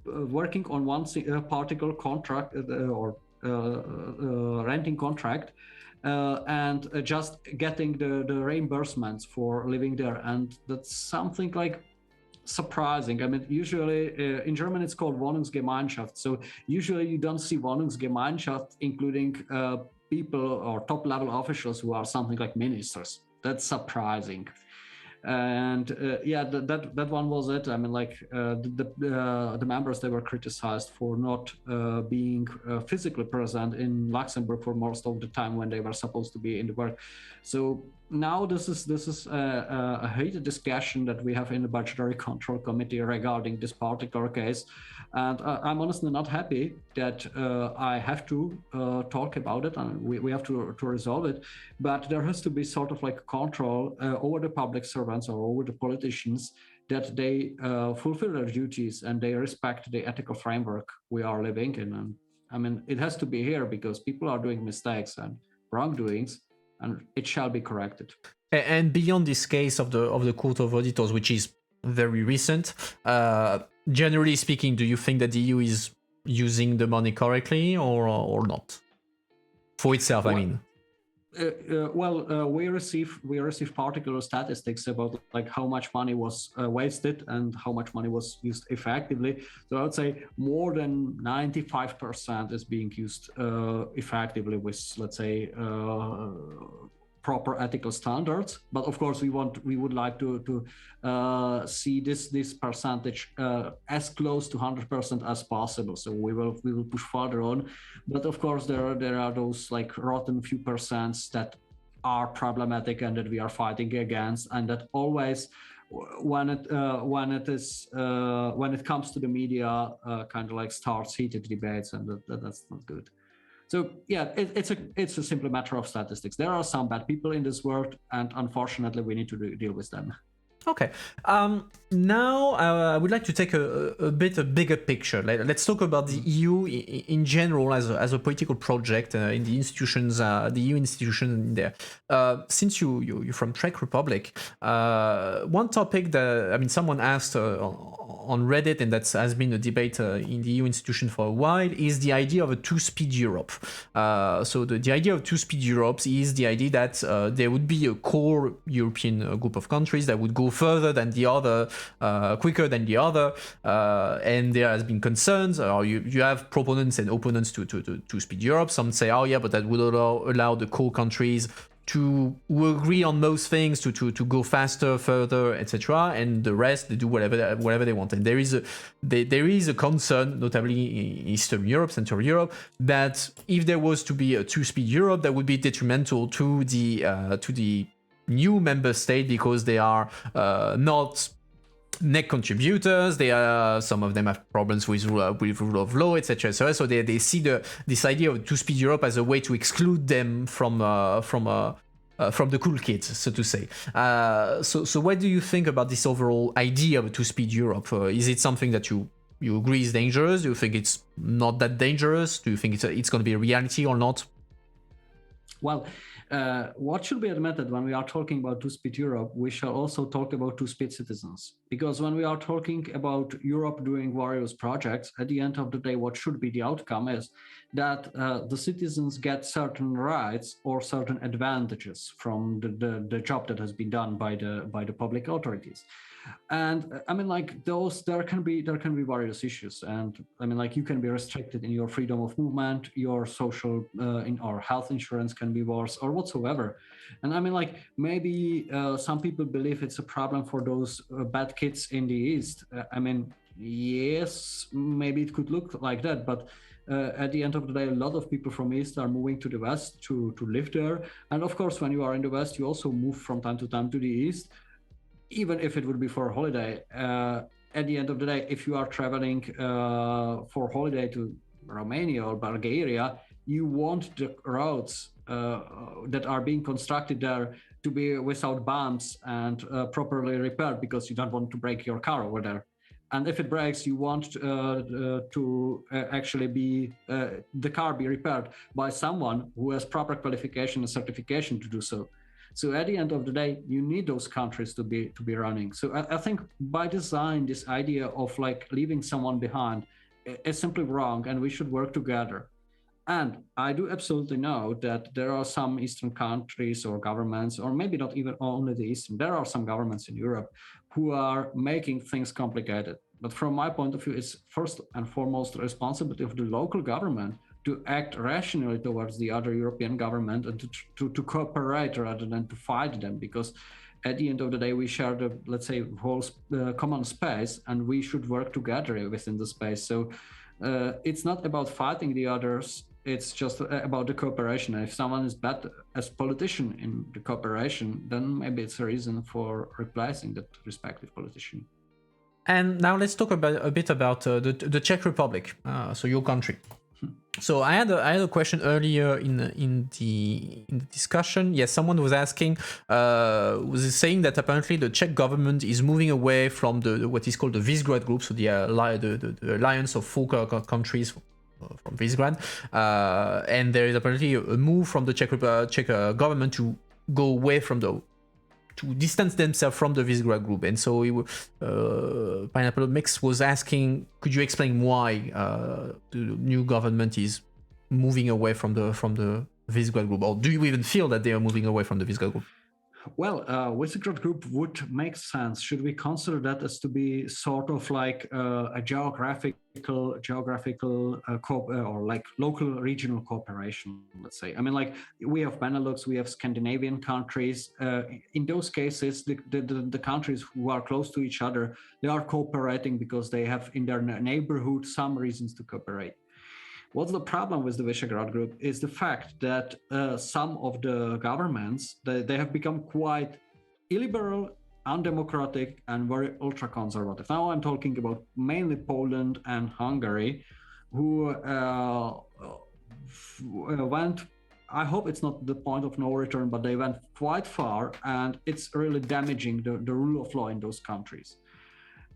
working on one particular contract or renting contract, and just getting the reimbursements for living there. And that's something like surprising. I mean, usually in German it's called Wohnungsgemeinschaft. So usually you don't see Wohnungsgemeinschaft including people or top level officials who are something like ministers. That's surprising. And that one was it. I mean, like the members, they were criticized for not being physically present in Luxembourg for most of the time when they were supposed to be in the work. So now this is a heated discussion that we have in the Budgetary Control Committee regarding this particular case, and I'm honestly not happy that I have to talk about it, and we have to resolve it. But there has to be sort of like control over the public servants or over the politicians, that they fulfill their duties and they respect the ethical framework we are living in. And I mean, it has to be here because people are doing mistakes and wrongdoings, and it shall be corrected. And beyond this case of the Court of Auditors, which is very recent, generally speaking, do you think that the EU is using the money correctly or not? For itself, I mean. We receive particular statistics about like how much money was wasted and how much money was used effectively. So I would say more than 95% is being used effectively with, let's say, proper ethical standards. But of course, we would like to see this percentage as close to 100% as possible. So we will push further on. But of course, there are those like rotten few percents that are problematic and that we are fighting against, and that always, when it comes to the media, kind of like starts heated debates, and that's not good. So yeah, it's a simple matter of statistics. There are some bad people in this world, and unfortunately, we need to deal with them. Okay. Now I would like to take a bigger picture. Let's talk about the EU in general as a political project in the institutions, the EU institutions in there. Since you're from Czech Republic, one topic that someone asked on Reddit, and that has been a debate in the EU institution for a while, is the idea of a two-speed Europe. So the idea of two-speed Europe is the idea that there would be a core European group of countries that would go further than the other, quicker than the other, and there has been concerns, or you have proponents and opponents to two-speed Europe. Some say, oh yeah, but that would allow the core countries to agree on most things, to go faster, further, etc., and the rest they do whatever they want. And there is a concern, notably in Eastern Europe, Central Europe, that if there was to be a two-speed Europe, that would be detrimental to the new member state, because they are not net contributors. They are, some of them have problems with rule of law, etc. So they see this idea of two-speed Europe as a way to exclude them from the cool kids, so to say. So what do you think about this overall idea of a two-speed Europe? Is it something that you agree is dangerous? Do you think it's not that dangerous? Do you think it's going to be a reality or not? Well, what should be admitted when we are talking about two-speed Europe, we shall also talk about two-speed citizens. Because when we are talking about Europe doing various projects, at the end of the day, what should be the outcome is that the citizens get certain rights or certain advantages from the job that has been done by the public authorities. And there can be various issues, and you can be restricted in your freedom of movement, your social or health insurance can be worse or whatsoever. And maybe some people believe it's a problem for those bad kids in the East. Yes, maybe it could look like that, but at the end of the day, a lot of people from East are moving to the West to live there. And of course, when you are in the West, you also move from time to time to the East, even if it would be for a holiday. At the end of the day, if you are traveling for holiday to Romania or Bulgaria, you want the roads that are being constructed there to be without bumps and properly repaired, because you don't want to break your car over there. And if it breaks, you want to actually be the car be repaired by someone who has proper qualification and certification to do so. So at the end of the day, you need those countries to be running. So I think by design, this idea of leaving someone behind is simply wrong, and we should work together. And I do absolutely know that there are some Eastern countries or governments, or maybe not even only the Eastern, there are some governments in Europe who are making things complicated. But from my point of view, it's first and foremost the responsibility of the local government to act rationally towards the other European government and to cooperate rather than to fight them, because at the end of the day, we share the, let's say, whole common space, and we should work together within the space. So it's not about fighting the others, it's just about the cooperation. And if someone is bad as politician in the cooperation, then maybe it's a reason for replacing that respective politician. And now let's talk a bit about the Czech Republic, so your country. So I had a question earlier in the discussion. Yes, someone was asking, was saying that apparently the Czech government is moving away from what is called the Visegrad Group, so the alliance of four countries from Visegrad, and there is apparently a move from the Czech government to go away from to distance themselves from the Visegrad Group. And so Pineapple Mix was asking, could you explain why the new government is moving away from the Visegrad Group, or do you even feel that they are moving away from the Visegrad Group? Well, Visegrad Group would make sense. Should we consider that as to be sort of like a geographical or like local regional cooperation, let's say? We have Benelux, we have Scandinavian countries. In those cases, the countries who are close to each other, they are cooperating because they have in their neighborhood some reasons to cooperate. What's the problem with the Visegrad Group is the fact that some of the governments, they have become quite illiberal, undemocratic, and very ultra-conservative. Now I'm talking about mainly Poland and Hungary, who went I hope it's not the point of no return, but they went quite far, and it's really damaging the rule of law in those countries.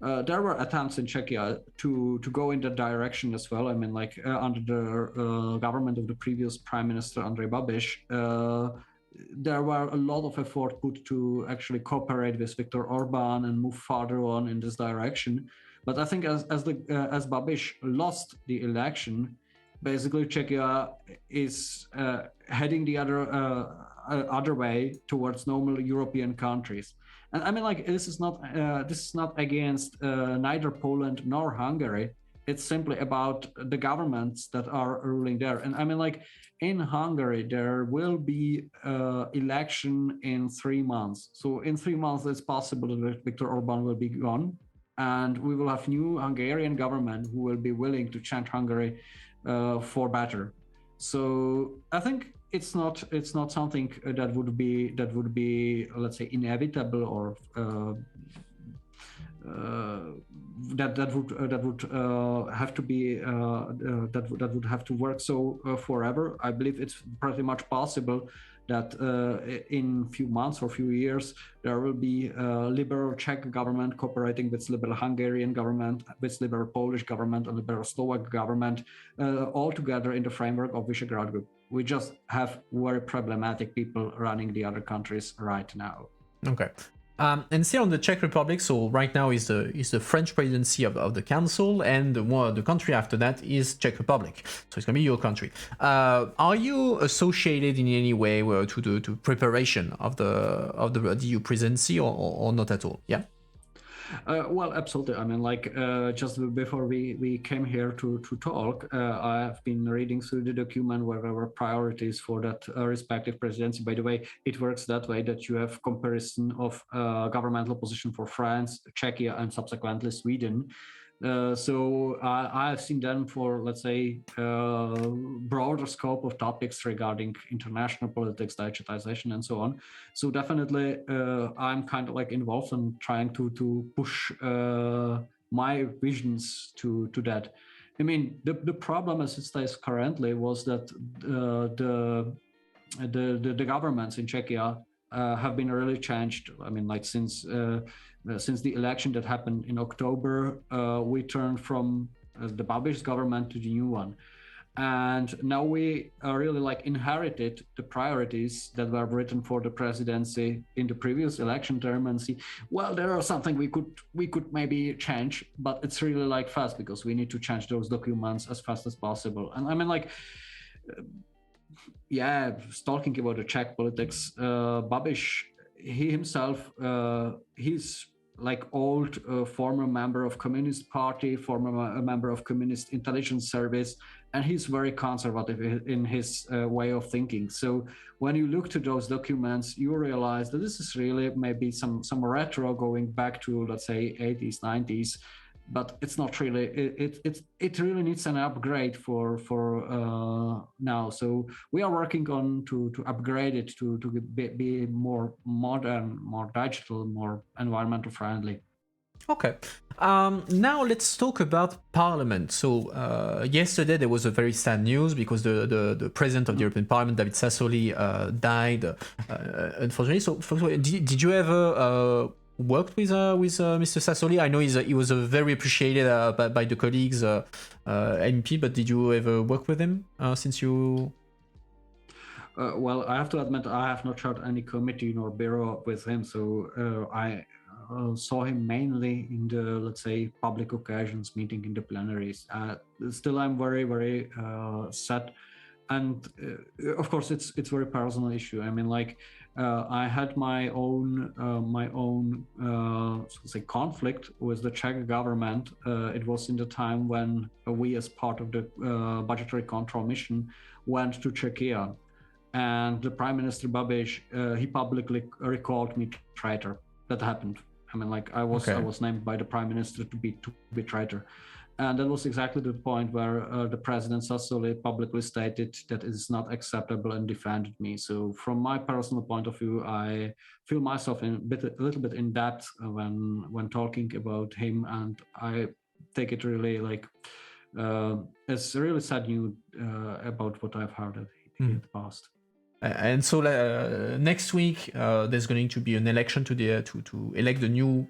There were attempts in Czechia to go in that direction as well. I mean, like under the government of the previous Prime Minister Andrej Babiš, there were a lot of effort put to actually cooperate with Viktor Orban and move farther on in this direction. But I think as Babiš lost the election, basically Czechia is heading the other way towards normal European countries. And I mean, like this is not against neither Poland nor Hungary. It's simply about the governments that are ruling there. And I mean, like in Hungary, there will be election in 3 months. So in 3 months, it's possible that Viktor Orban will be gone, and we will have new Hungarian government who will be willing to change Hungary for better. So I think it's not something that would be let's say inevitable or that would have to be that would have to work so forever. I believe it's pretty much possible that in few months or few years there will be a liberal Czech government cooperating with liberal Hungarian government, with liberal Polish government, and liberal Slovak government, all together in the framework of Visegrad Group. We just have very problematic people running the other countries right now. Okay. And still on the Czech Republic, so right now is the French presidency of the council, and the country after that is Czech Republic. So it's gonna be your country. Are you associated in any way to the preparation of the EU presidency, or not at all? Yeah. Well, absolutely. I mean, like just before we came here to talk, I have been reading through the document where there were priorities for that respective presidency. By the way, it works that way that you have comparison of governmental position for France, Czechia, and subsequently Sweden. So I've seen them for, let's say, broader scope of topics regarding international politics, digitization, and so on. So definitely, I'm kind of like involved in trying to push my visions to that. I mean, the problem as it stays currently was that the governments in Czechia have been really changed. I mean, like since the election that happened in October, we turned from the Babiš government to the new one. And now we really like inherited the priorities that were written for the presidency in the previous election term and see, well, there are something we could maybe change, but it's really like fast because we need to change those documents as fast as possible. And I mean, like, yeah, talking about the Czech politics, Babiš, he himself, he's like old former member of Communist Party, former member of Communist Intelligence Service, and he's very conservative in his way of thinking. So when you look to those documents, you realize that this is really maybe some retro going back to, let's say, 80s, 90s, but it's not really. It really needs an upgrade for now. So we are working on to upgrade it to be more modern, more digital, more environmental friendly. Okay. Now let's talk about Parliament. So yesterday there was a very sad news because the president of the European Parliament, David Sassoli, died. Unfortunately. So did you ever worked with Mr. Sassoli? I know he was very appreciated by the colleagues, MP. But did you ever work with him since you? Well, I have to admit I have not chaired any committee nor bureau with him, so I saw him mainly in the, let's say, public occasions, meeting in the plenaries. Still, I'm very, very sad, and of course, it's very personal issue. I mean, like, I had my own say conflict with the Czech government. It was in the time when we, as part of the budgetary control mission, went to Czechia, and the Prime Minister Babiš, he publicly recalled me traitor. That happened. I mean, like, I was named by the Prime Minister to be traitor. And that was exactly the point where the President Sassoli publicly stated that it is not acceptable and defended me. So from my personal point of view, I feel myself a little bit in depth when talking about him, and I take it really like it's really sad news about what I've heard in the past. And so next week there's going to be an election to elect the new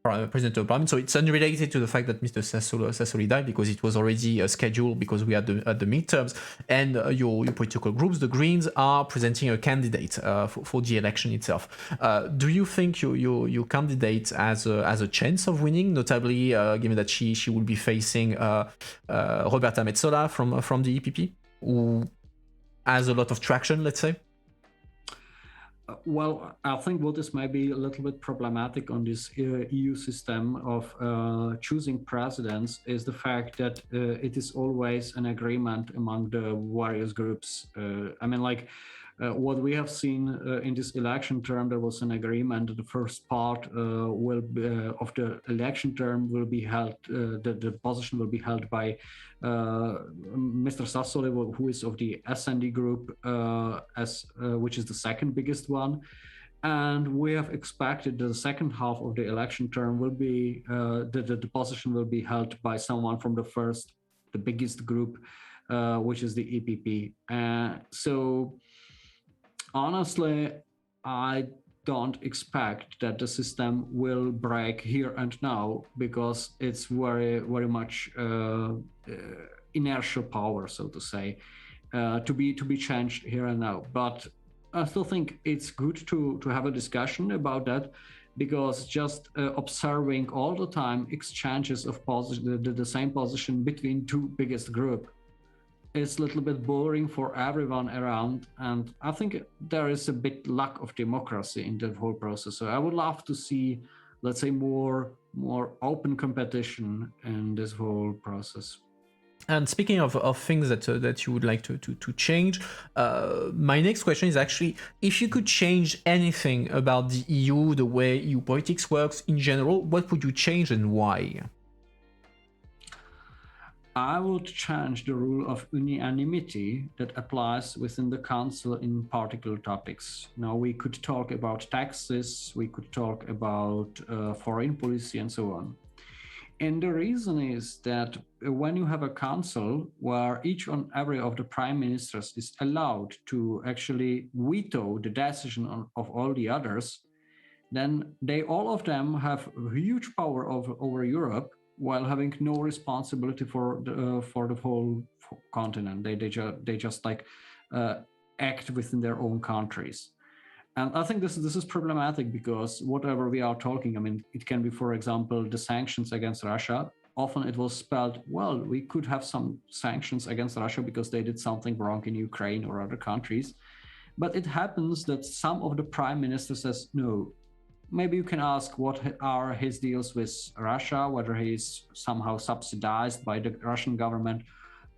president of parliament. So it's unrelated to the fact that Mr. Sassoli died, because it was already scheduled, because we had the midterms, and your political groups, the Greens, are presenting a candidate for the election itself. Do you think your candidate has a chance of winning, notably given that she will be facing Roberta Metsola from the EPP, who has a lot of traction, let's say? Well, I think what is maybe a little bit problematic on this EU system of choosing presidents is the fact that it is always an agreement among the various groups. I mean, like, what we have seen in this election term, there was an agreement that the first part of the election term will be held, the position will be held by Mr. Sassoli, who is of the SND group, which is the second biggest one. And we have expected that the second half of the election term will be, the position will be held by someone from the biggest group, which is the EPP. So honestly, I don't expect that the system will break here and now, because it's very, very much inertial power, so to say, to be changed here and now. But I still think it's good to have a discussion about that, because just observing all the time exchanges of the same position between two biggest groups, it's a little bit boring for everyone around, and I think there is a bit lack of democracy in the whole process. So I would love to see, let's say, more open competition in this whole process. And speaking of things that you would like to change, my next question is actually, if you could change anything about the EU, the way EU politics works in general, what would you change and why? I would change the rule of unanimity that applies within the Council in particular topics. Now, we could talk about taxes, we could talk about foreign policy, and so on. And the reason is that when you have a council where each and every of the prime ministers is allowed to actually veto the decision of all the others, then all of them have huge power over Europe, while having no responsibility for the whole continent. They just like act within their own countries. And I think this is problematic, because whatever we are talking, I mean, it can be, for example, the sanctions against Russia. Often it was spelled, well, we could have some sanctions against Russia because they did something wrong in Ukraine or other countries. But it happens that some of the prime minister says, no. Maybe you can ask what are his deals with Russia, whether he is somehow subsidized by the Russian government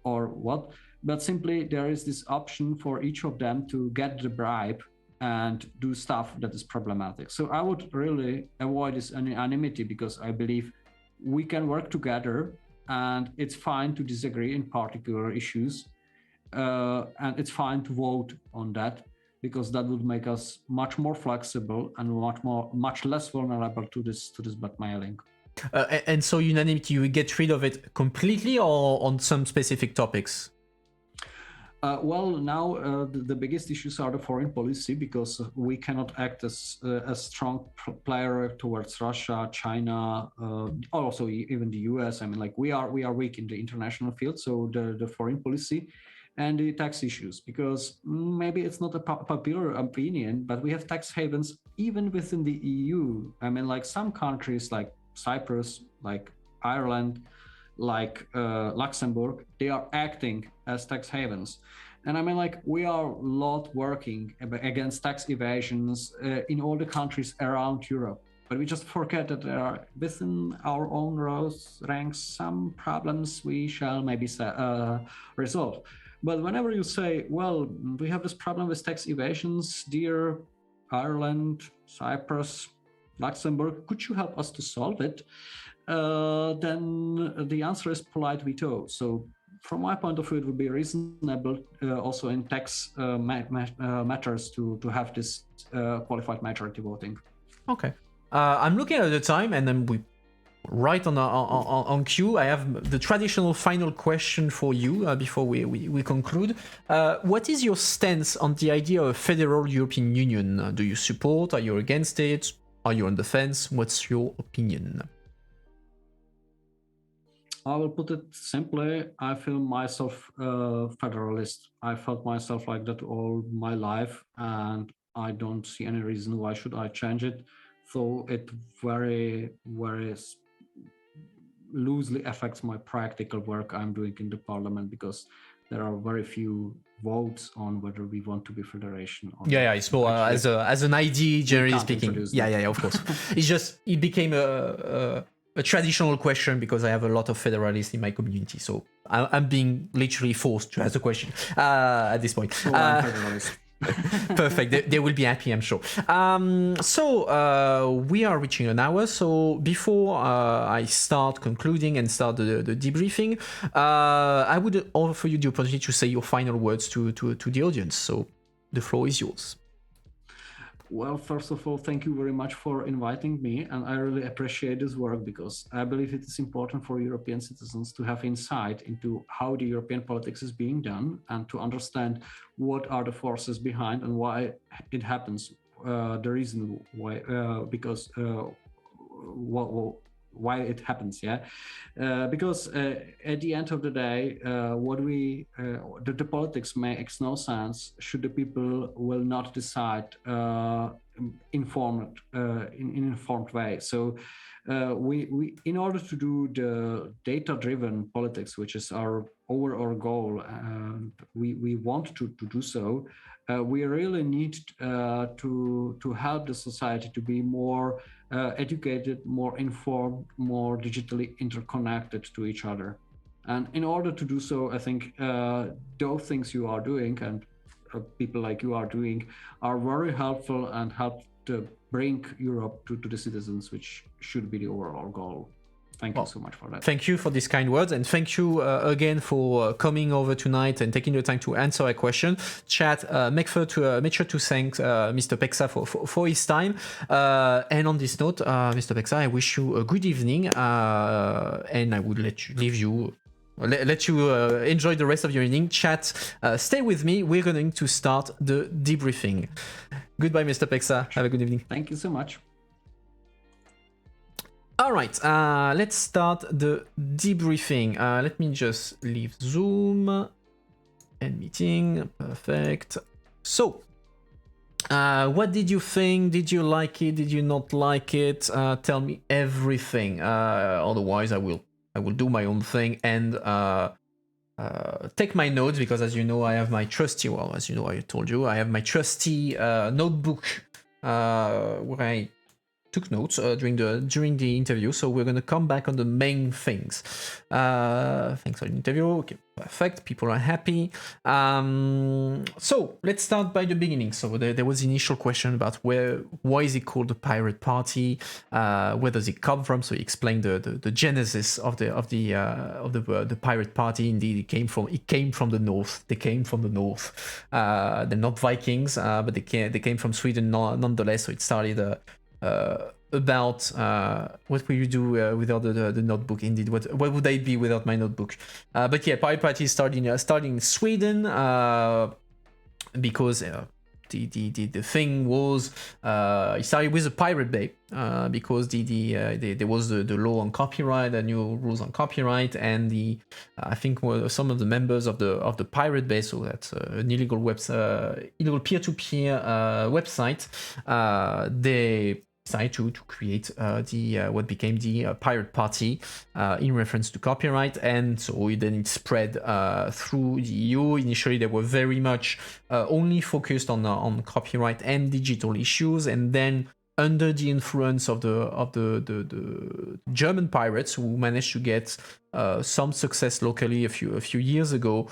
or what. But simply there is this option for each of them to get the bribe and do stuff that is problematic. So I would really avoid this unanimity, because I believe we can work together, and it's fine to disagree in particular issues, and it's fine to vote on that, because that would make us much more flexible and much less vulnerable to this blackmailing. And so unanimity, you get rid of it completely, or on some specific topics? Well, now the biggest issues are the foreign policy, because we cannot act as a strong player towards Russia, China, also even the US. I mean, like, we are weak in the international field. So the foreign policy and the tax issues, because maybe it's not a popular opinion, but we have tax havens even within the EU. I mean, like, some countries like Cyprus, like Ireland, like Luxembourg, they are acting as tax havens. And I mean, like, we are a lot working against tax evasions in all the countries around Europe. But we just forget that there are within our own ranks some problems we shall maybe resolve. But whenever you say, well, we have this problem with tax evasions, dear Ireland, Cyprus, Luxembourg, could you help us to solve it? Then the answer is polite veto. So from my point of view, it would be reasonable also in tax matters to have this qualified majority voting. Okay. I'm looking at the time, and then right on cue. I have the traditional final question for you before we conclude. What is your stance on the idea of a federal European Union? Do you support? Are you against it? Are you on the fence? What's your opinion? I will put it simply. I feel myself a federalist. I felt myself like that all my life, and I don't see any reason why should I change it. So it very, very loosely affects my practical work I'm doing in the parliament, because there are very few votes on whether we want to be federation or yeah, it's more as an idea, generally speaking. Yeah, of course. It became a traditional question because I have a lot of federalists in my community, so I'm being literally forced to ask the question at this point. So I'm federalist. Perfect. They will be happy, I'm sure. So we are reaching an hour. So before I start concluding and start the debriefing, I would offer you the opportunity to say your final words to the audience. So the floor is yours. Well, first of all, thank you very much for inviting me, and I really appreciate this work, because I believe it is important for European citizens to have insight into how the European politics is being done and to understand what are the forces behind and why it happens, the reason why, because why it happens, because at the end of the day, the politics makes no sense should the people will not decide in informed way. So we in order to do the data-driven politics, which is our overall goal, we want to do so. We really need to help the society to be more educated, more informed, more digitally interconnected to each other. And in order to do so, I think those things you are doing and people like you are doing are very helpful and help to bring Europe to the citizens, which should be the overall goal. Thank you so much for that. Thank you for these kind words, and thank you again for coming over tonight and taking the time to answer a question. Chat, make sure to thank Mr. Peksa for his time. And on this note, Mr. Peksa, I wish you a good evening, and I would let you enjoy the rest of your evening. Chat, stay with me. We're going to start the debriefing. Goodbye, Mr. Peksa. Have a good evening. Thank you so much. All right, let's start the debriefing. Let me just leave Zoom and meeting. Perfect. So, what did you think? Did you like it? Did you not like it? Tell me everything. Otherwise, I will do my own thing and take my notes, because as you know, I have my trusty. Well, as you know, I told you I have my trusty notebook where I took notes during the interview. So we're gonna come back on the main things. Thanks for the interview. Okay, perfect. People are happy. So let's start by the beginning. So there was the initial question about why is it called the Pirate Party? Where does it come from? So he explained the genesis of the Pirate Party. Indeed, it came from the north. They came from the north. They're not Vikings, but they came from Sweden nonetheless. So it started. About what will you do without the notebook? Indeed, what would I be without my notebook? But yeah, Pirate Party is starting in Sweden because the thing was it started with a Pirate Bay because there was the law on copyright, the new rules on copyright, and I think some of the members of the Pirate Bay, so that's an illegal illegal peer-to-peer website, they decided to create what became the Pirate Party in reference to copyright, and so then it spread through the EU. Initially, they were very much only focused on copyright and digital issues, and then under the influence of the German pirates, who managed to get some success locally a few years ago,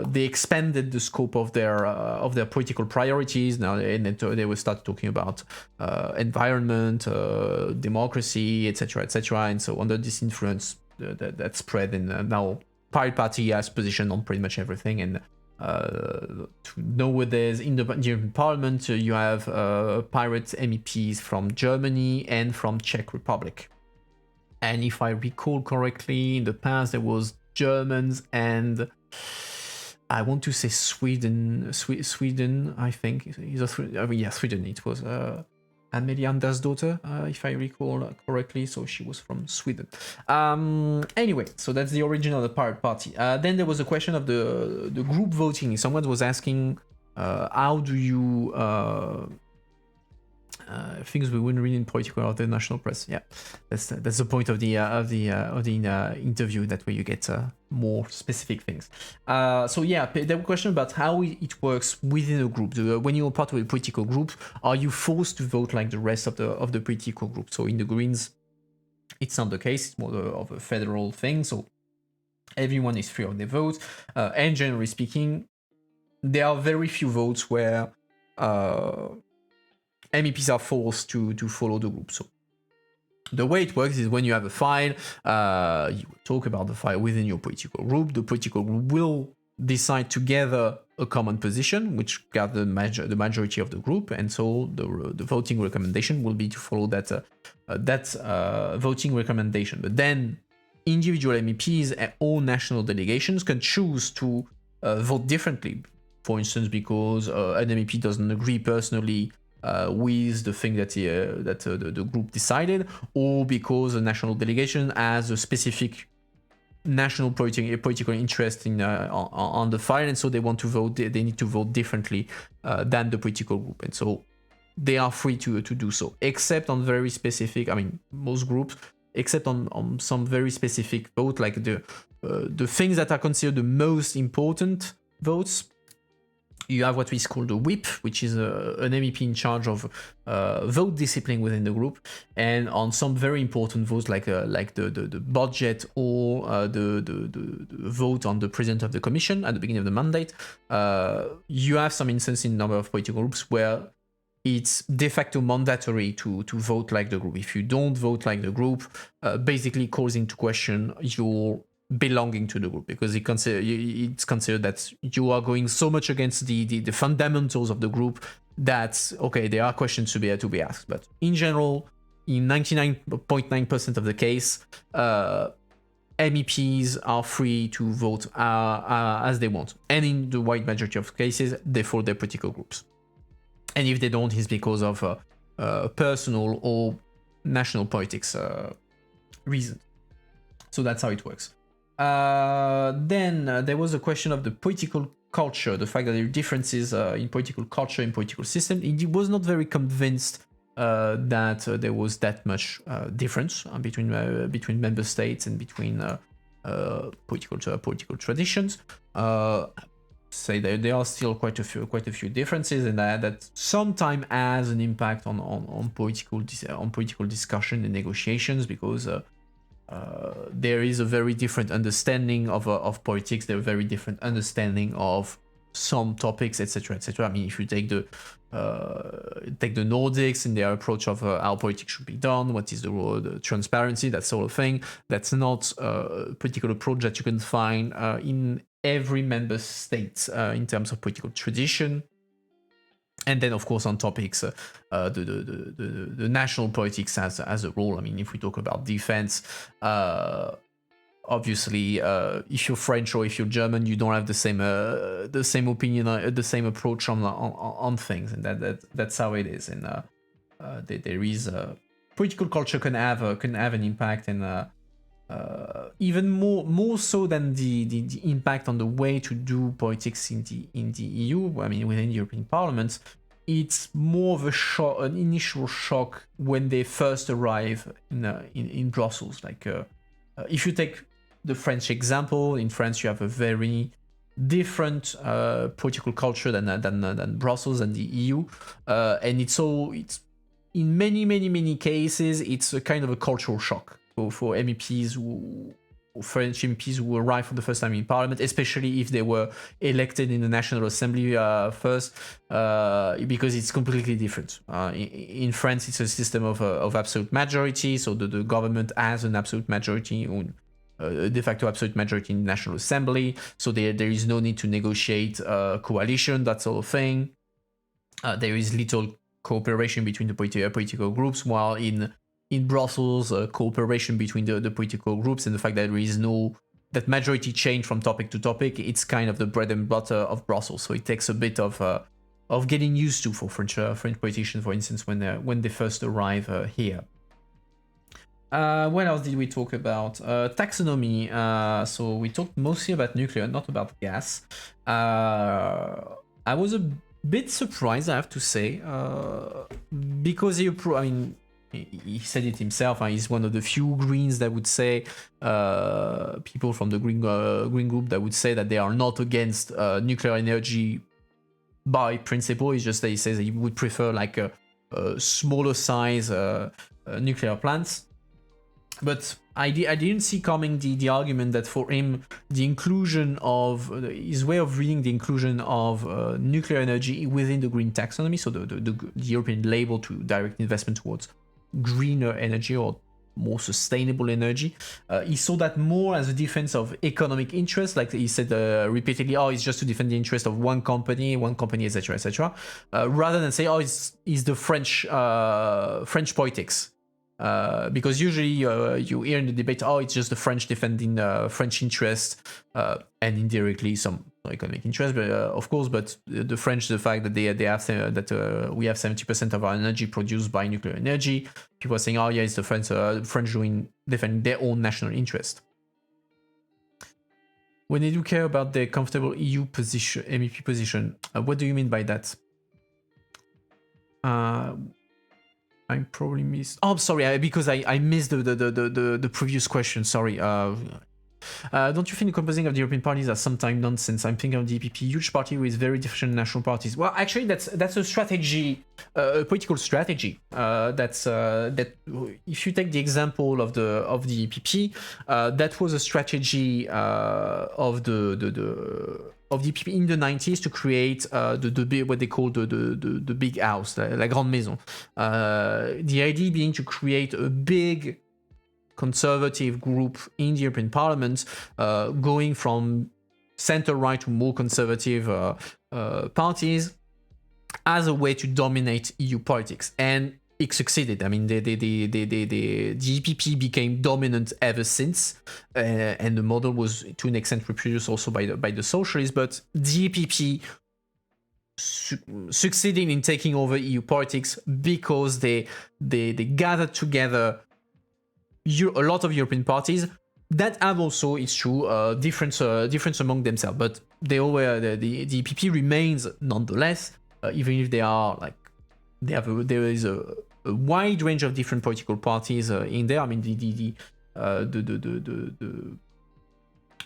they expanded the scope of their political priorities. Now they will start talking about environment, democracy, etc., etc. And so under this influence, that spread, and now Pirate Party has position on pretty much everything. And nowadays in the European Parliament, you have pirate MEPs from Germany and from Czech Republic. And if I recall correctly, in the past there was Germans and I want to say Sweden. Sweden, I think. Sweden. It was Amelie Ander's daughter, if I recall correctly. So she was from Sweden. Anyway, so that's the origin of the pirate party. Then there was a question of the group voting. Someone was asking, how do you things we wouldn't read in political or the national press. Yeah, that's the point of the interview. That way you get more specific things. So yeah, there was a question about how it works within a group. When you're part of a political group, are you forced to vote like the rest of the political group? So in the Greens, it's not the case. It's more of a federal thing. So everyone is free on their vote. And generally speaking, there are very few votes where MEPs are forced to follow the group. So the way it works is when you have a file, you talk about the file within your political group. The political group will decide together a common position, which got the majority of the group, and so the voting recommendation will be to follow that voting recommendation. But then individual MEPs or national delegations can choose to vote differently. For instance, because an MEP doesn't agree personally with the thing that the group decided, or because a national delegation has a specific national political interest in on the file, and so they want to vote. They need to vote differently than the political group, and so they are free to do so, except on very specific. I mean, most groups, except on some very specific vote, like the things that are considered the most important votes. You have what is called a whip, which is an MEP in charge of vote discipline within the group, and on some very important votes like the budget or the vote on the president of the commission at the beginning of the mandate, you have some instances in a number of political groups where it's de facto mandatory to vote like the group. If you don't vote like the group, basically calls into question your belonging to the group, because it's considered that you are going so much against the fundamentals of the group that, okay, there are questions to be asked. But in general, in 99.9% of the case, MEPs are free to vote as they want, and in the wide majority of cases, they follow their political groups. And if they don't, it's because of personal or national politics reasons. So that's how it works. Then there was a question of the political culture, the fact that there are differences in political culture, in political system. He was not very convinced that there was that much difference between member states and between political traditions. Say that there are still quite a few differences, and that sometimes has an impact on political discussion and negotiations, because there is a very different understanding of politics. There are very different understanding of some topics, etc., etc. I mean, if you take the Nordics and their approach of how politics should be done, what is the transparency, that sort of thing, that's not a particular approach that you can find in every member state in terms of political tradition. And then, of course, on topics, the national politics as a role. I mean, if we talk about defense, obviously, if you're French or if you're German, you don't have the same opinion, the same approach on things, and that's how it is. And there is political culture can have an impact, and even more so than the impact on the way to do politics in the EU. I mean, within the European Parliament, it's more of an initial shock when they first arrive in Brussels. Like if you take the French example, in France you have a very different political culture than Brussels and the EU, and it's in many cases it's a kind of a cultural shock for MEPs French MPs who arrive for the first time in Parliament, especially if they were elected in the National Assembly first, because it's completely different. In France, it's a system of absolute majority, so the government has an absolute majority, de facto absolute majority in the National Assembly, so there is no need to negotiate coalition, that sort of thing. There is little cooperation between the political groups, while in in Brussels, cooperation between the political groups, and the fact that there is that majority change from topic to topic. It's kind of the bread and butter of Brussels. So it takes a bit of getting used to for French politicians, for instance, when they first arrive here. What else did we talk about? Taxonomy. So we talked mostly about nuclear, not about gas. I was a bit surprised, I have to say, because he said it himself. He's one of the few Greens that would say, people from the Green Group that would say that they are not against nuclear energy by principle. It's just that he says that he would prefer like a smaller size nuclear plants. But I didn't see coming the argument that for him the inclusion of his way of reading the inclusion of nuclear energy within the green taxonomy, so the European label to direct investment towards greener energy or more sustainable energy, he saw that more as a defense of economic interest, like he said repeatedly, it's just to defend the interest of one company, etc., etc., rather than say, it's the French politics. Because usually you hear in the debate, it's just the French defending French interest, and indirectly some economic interest, but of course. But the French, the fact that they have we have 70% of our energy produced by nuclear energy. People are saying, it's the French defending their own national interest. When they do care about their comfortable EU position, MEP position, what do you mean by that? I probably missed. I'm sorry, because I missed the previous question. Sorry. Don't you think the composing of the European parties are sometimes nonsense? I'm thinking of the EPP, huge party with very different national parties. Well, actually, that's a strategy, a political strategy. That if you take the example of the EPP, that was a strategy of the EPP in the 90s to create the big, what they call the big house, la grande maison. The idea being to create a big conservative group in the European Parliament, going from center-right to more conservative parties as a way to dominate EU politics. And it succeeded. I mean, the EPP became dominant ever since, and the model was to an extent reproduced also by the socialists. But the EPP succeeding in taking over EU politics because they gathered together a lot of European parties that have also, it's true, difference among themselves. But they all were the EPP remains nonetheless, even if they are like there is a wide range of different political parties in there. I mean, the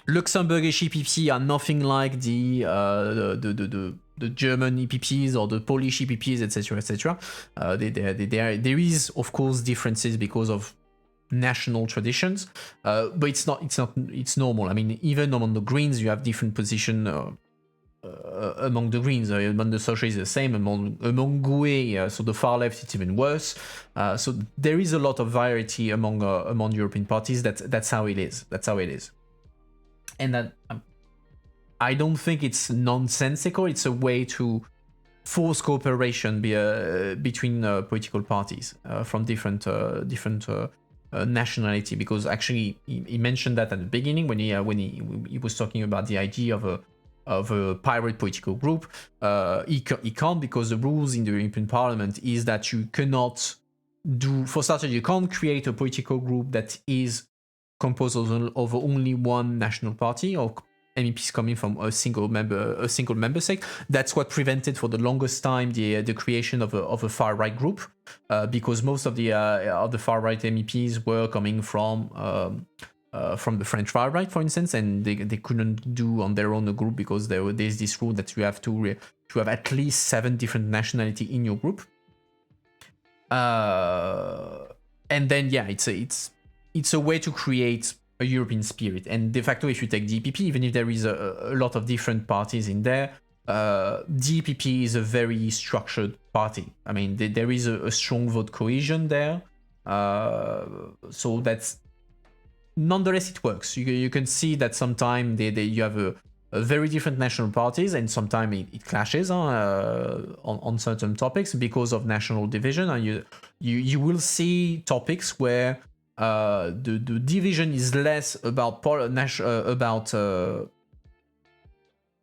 Luxembourgish EPP are nothing like the German EPPs or the Polish EPPs, etc., etc. There is, of course, differences because of national traditions, but it's normal. I mean, even among the Greens, you have different position. Among the Greens, among the Socialists, the same. Among GUE, so the far left, it's even worse. So there is a lot of variety among European parties. That's how it is. And that I don't think it's nonsensical. It's a way to force cooperation between political parties from different nationality. Because actually, he mentioned that at the beginning when he was talking about the idea of a pirate political group. He can't, because the rules in the European Parliament is that you cannot for starters, you can't create a political group that is composed of only one national party or MEPs coming from a single member state. That's what prevented for the longest time the creation of a far right group, because most of the far right MEPs were coming from the French far right, for instance, and they couldn't do on their own a group because there's this rule that you have to have at least 7 different nationality in your group. And then it's a way to create a European spirit. And de facto, if you take DPP, even if there is a lot of different parties in there, DPP is a very structured party. I mean, there is a strong vote cohesion there. So that's nonetheless, it works. You can see that sometimes you have very different national parties, and sometimes it clashes on certain topics because of national division. And you will see topics where the division is less about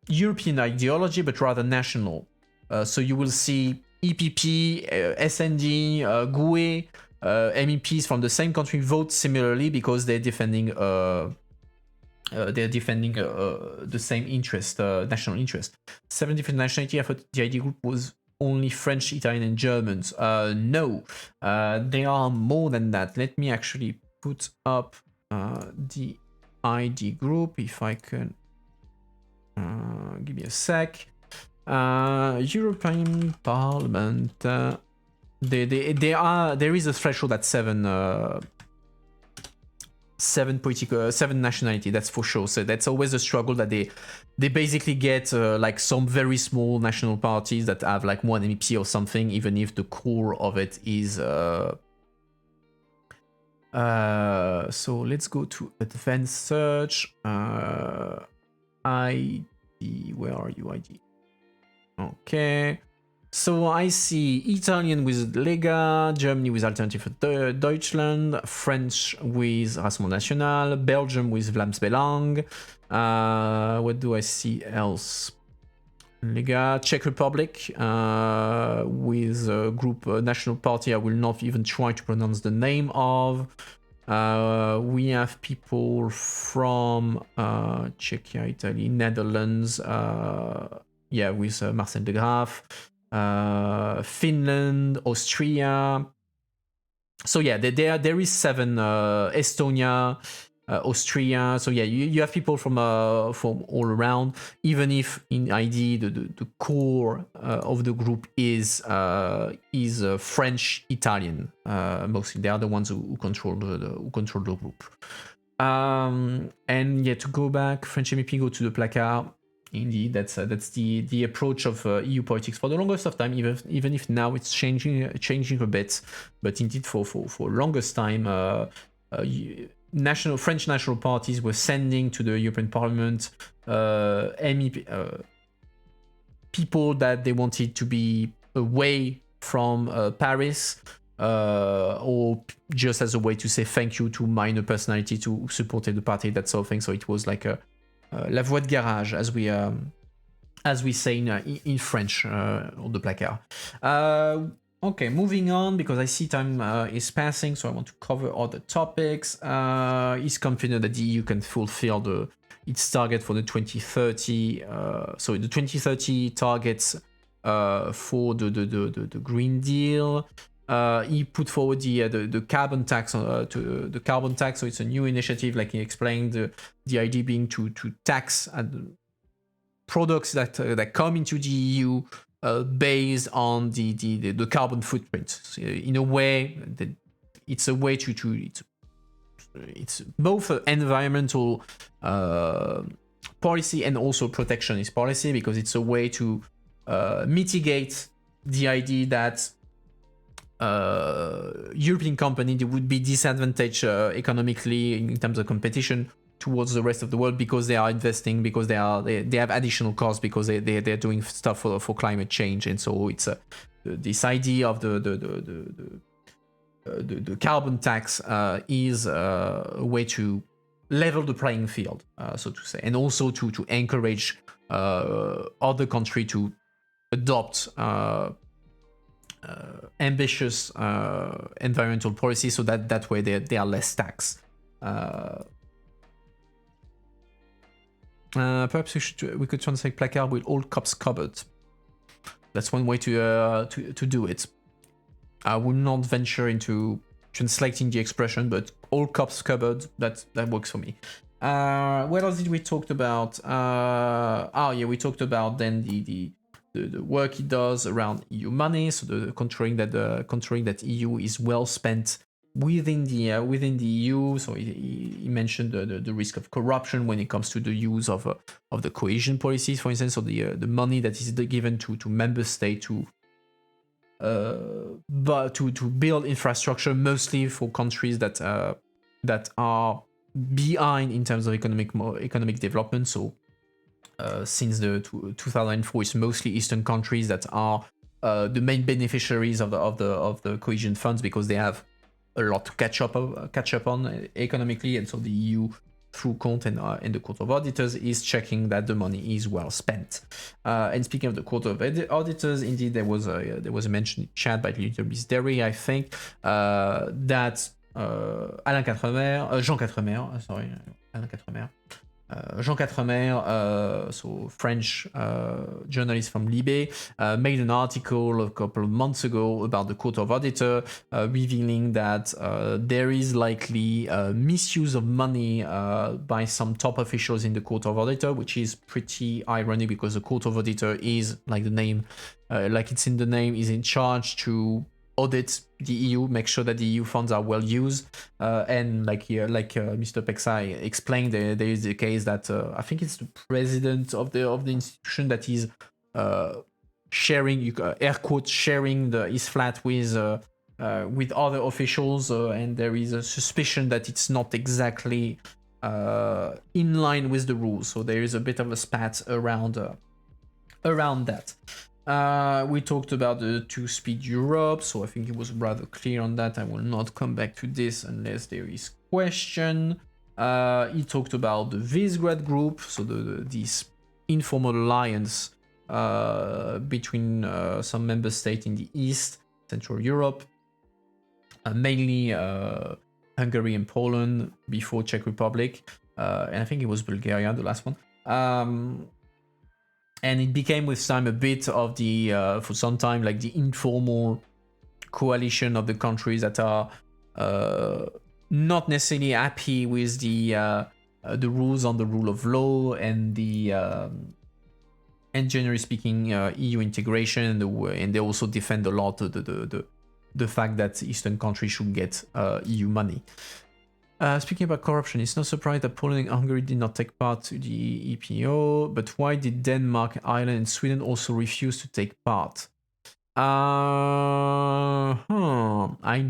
European ideology, but rather national. So you will see EPP, SND, GUE, MEPs from the same country vote similarly because they're defending the same interest, national interest. 7 different nationality. I thought the ID group was only French, Italian, and Germans. No, there are more than that. Let me actually put up the ID group if I can. Give me a sec. European Parliament. There is a threshold at seven nationality, that's for sure. So that's always a struggle that they basically get like some very small national parties that have like one MEP or something, even if the core of it is so let's go to advanced search. ID, where are you? ID. Okay. So I see Italian with Lega, Germany with Alternative for Deutschland, French with Rassemblement National, Belgium with Vlaams Belang. What do I see else? Lega, Czech Republic with a group National Party I will not even try to pronounce the name of. We have people from Czechia, Italy, Netherlands, with Marcel de Graaf. Finland, Austria. So yeah, there is 7. Estonia, Austria. So yeah, you have people from all around. Even if in ID the core of the group is French, Italian. Mostly they are the ones who control the group. And yeah, to go back, French MEP go to the placard. Indeed, that's the approach of EU politics for the longest of time, even if now it's changing a bit. But indeed, for longest time, French national parties were sending to the European Parliament MEP, people that they wanted to be away from Paris, or just as a way to say thank you to minor personality to supported the party, that sort of thing. So it was like a la voix de garage, as we say in French, on the placard. Okay, moving on, because I see time is passing, so I want to cover other topics. He's confident that the EU can fulfill its target for the 2030. So the 2030 targets for the Green Deal. He put forward the carbon tax to the carbon tax. So it's a new initiative, like he explained. The idea being to tax products that come into the EU based on the carbon footprint. So in a way, it's a way to it's both environmental policy and also protectionist policy, because it's a way to mitigate the idea that European companies would be disadvantaged economically in terms of competition towards the rest of the world, because they are investing, because they have additional costs, because they're doing stuff for climate change. And so it's this idea of the carbon tax is a way to level the playing field, so to say, and also to encourage other countries to adopt ambitious environmental policy, so that way they are less taxed. Perhaps we could translate placard with all cups covered. That's one way to do it. I will not venture into translating the expression, but all cups covered, that works for me. What else did we talk about? We talked about then the work it does around EU money, so the controlling that EU is well spent within the EU. So he mentioned the risk of corruption when it comes to the use of the cohesion policies, for instance, or the money that is given to member states but to build infrastructure, mostly for countries that are behind in terms of economic development. So since the 2004, it's mostly Eastern countries that are the main beneficiaries of the cohesion funds, because they have a lot to catch up on economically, and so the EU, through Cont and the Court of Auditors, is checking that the money is well spent. And speaking of the Court of Auditors, indeed there was a mention in chat by Little Miss Derry, I think, that Jean Quatremer, so French journalist from Libé, made an article a couple of months ago about the Court of Auditor, revealing that there is likely misuse of money by some top officials in the Court of Auditor, which is pretty ironic because the Court of Auditor is, like the name, like it's in the name, is in charge to audit the EU, make sure that the EU funds are well used, and like here, Mr. Peksa explained, there is the case that I think it's the president of the institution that is sharing, air quotes, sharing his flat with other officials, and there is a suspicion that it's not exactly in line with the rules. So there is a bit of a spat around that. We talked about the Twospeed Europe, so I think it was rather clear on that. I will not come back to this unless there is question. He talked about the Visegrad group, so this informal alliance between some member states in the East, Central Europe, mainly Hungary and Poland before Czech Republic, and I think it was Bulgaria, the last one. And it became with time a bit of the, for some time, like the informal coalition of the countries that are not necessarily happy with the rules on the rule of law and and generally speaking, EU integration, and they also defend a lot the fact that Eastern countries should get EU money. Speaking about corruption, it's not surprising that Poland and Hungary did not take part to the EPO, but why did Denmark, Ireland, and Sweden also refuse to take part? I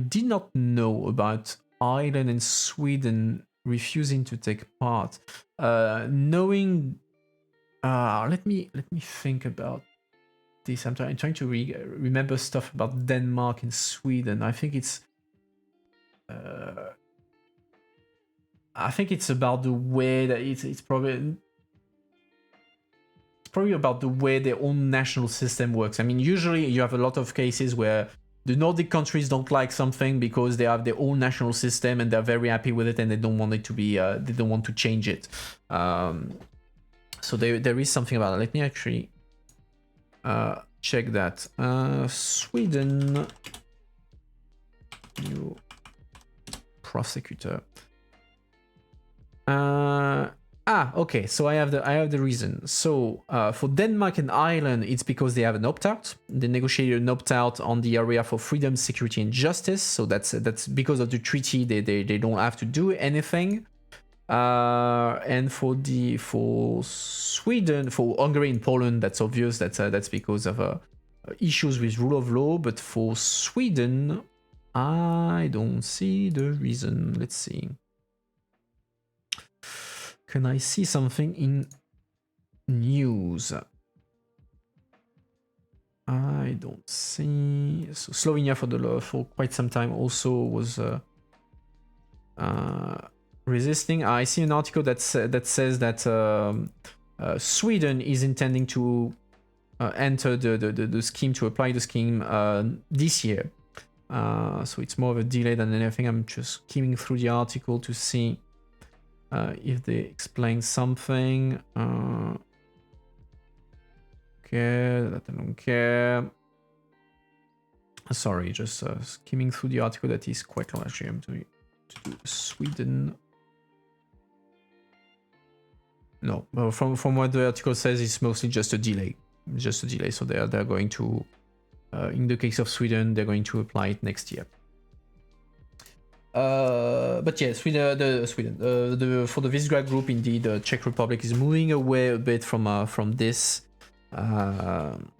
did not know about Ireland and Sweden refusing to take part. Knowing, let me think about this. I'm trying to remember stuff about Denmark and Sweden. I think it's. I think it's about the way that it's probably about the way their own national system works. I mean, usually you have a lot of cases where the Nordic countries don't like something because they have their own national system and they're very happy with it and they don't want it to be, they don't want to change it. So there is something about it. Let me actually check that. Sweden, new prosecutor. Okay, so I have the reason. So for Denmark and Ireland, it's because they have an opt-out. They negotiated an opt-out on the area for freedom, security, and justice. So that's because of the treaty. They don't have to do anything. And for Sweden, for Hungary and Poland, that's obvious. That's because of issues with rule of law. But for Sweden, I don't see the reason. Let's see. Can I see something in news? I don't see. So Slovenia for quite some time also was resisting. I see an article that says that Sweden is intending to enter the scheme, to apply the scheme this year. So it's more of a delay than anything. I'm just skimming through the article to see if they explain something. Okay, that I don't care. Sorry, just skimming through the article that is quite long. Actually, I'm doing to do Sweden. No, from what the article says, it's mostly just a delay. So they're going to, in the case of Sweden, they're going to apply it next year. But yeah, Sweden, for the Visegrad group, indeed, the Czech Republic is moving away a bit from this. Ireland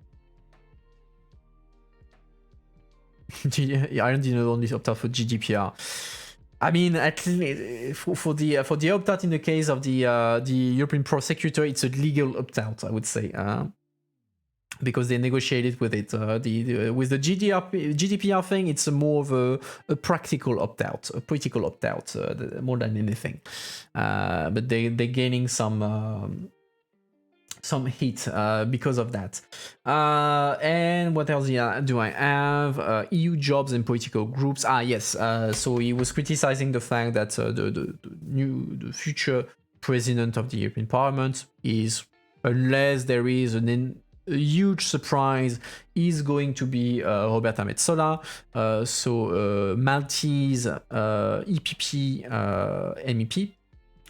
did not only opt out for GDPR. I mean, at least for the opt-out in the case of the European prosecutor, it's a legal opt-out, I would say, because they negotiated with it. With the GDPR thing, it's more of a practical opt-out, a political opt-out, more than anything. But they're gaining some heat because of that. And what else do I have? EU jobs and political groups. Yes. So he was criticizing the fact that the future president of the European Parliament is, unless there is a huge surprise, is going to be Roberta Metsola. So Maltese EPP MEP,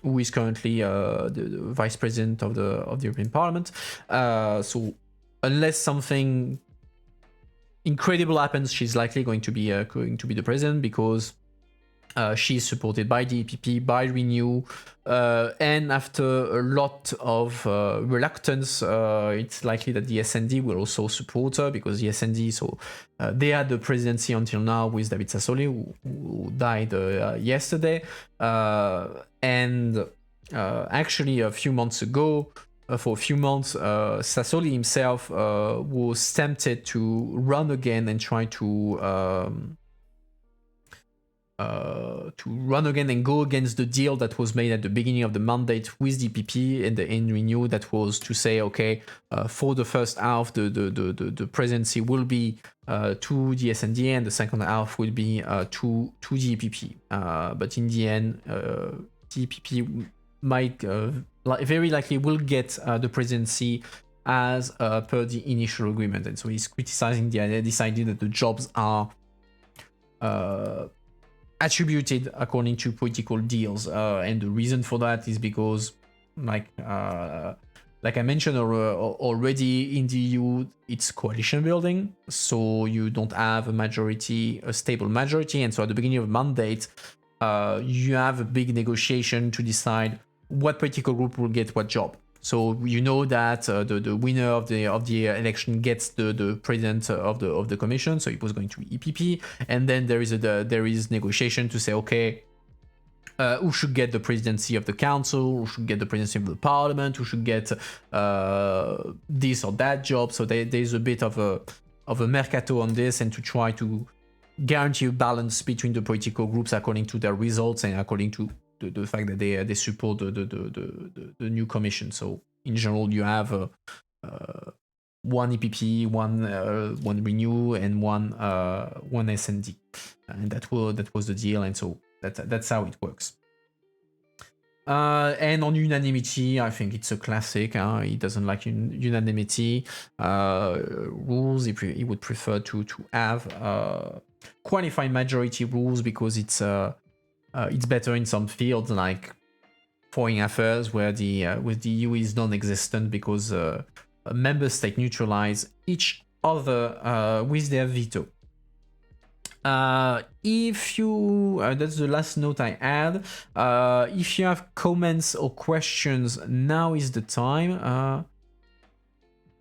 who is currently the vice president of the European Parliament. So unless something incredible happens, she's likely going to be the president, because she's supported by the EPP, by Renew, and after a lot of reluctance, it's likely that the SND will also support her, because the SND, so they had the presidency until now with David Sassoli, who died yesterday, and actually a few months ago, for a few months, Sassoli himself was tempted to run again and try to run again and go against the deal that was made at the beginning of the mandate with the DPP and the Renew, that was to say, okay, for the first half, the presidency will be to the SND, and the second half will be to the EPP. But in the end, the EPP might very likely will get the presidency as per the initial agreement. And so he's criticizing this idea that the jobs are attributed according to political deals, and the reason for that is because, like I mentioned already, in the EU it's coalition building, so you don't have a stable majority, and so at the beginning of a mandate, you have a big negotiation to decide what political group will get what job. So you know that the winner of the election gets the president of the commission. So it was going to be EPP, and then there is negotiation to say, okay, who should get the presidency of the council, who should get the presidency of the parliament, who should get this or that job. So there's a bit of a mercato on this, and to try to guarantee a balance between the political groups according to their results and according to the fact that they support the new commission. So in general, you have one EPP, one Renew, and one SND, and that was the deal. And so that's how it works. And on unanimity, I think it's a classic. He doesn't like unanimity rules. He would prefer to have qualified majority rules, because it's better in some fields like foreign affairs, where with the EU is non-existent, because member states neutralize each other with their veto. If you, that's the last note I add. If you have comments or questions, now is the time.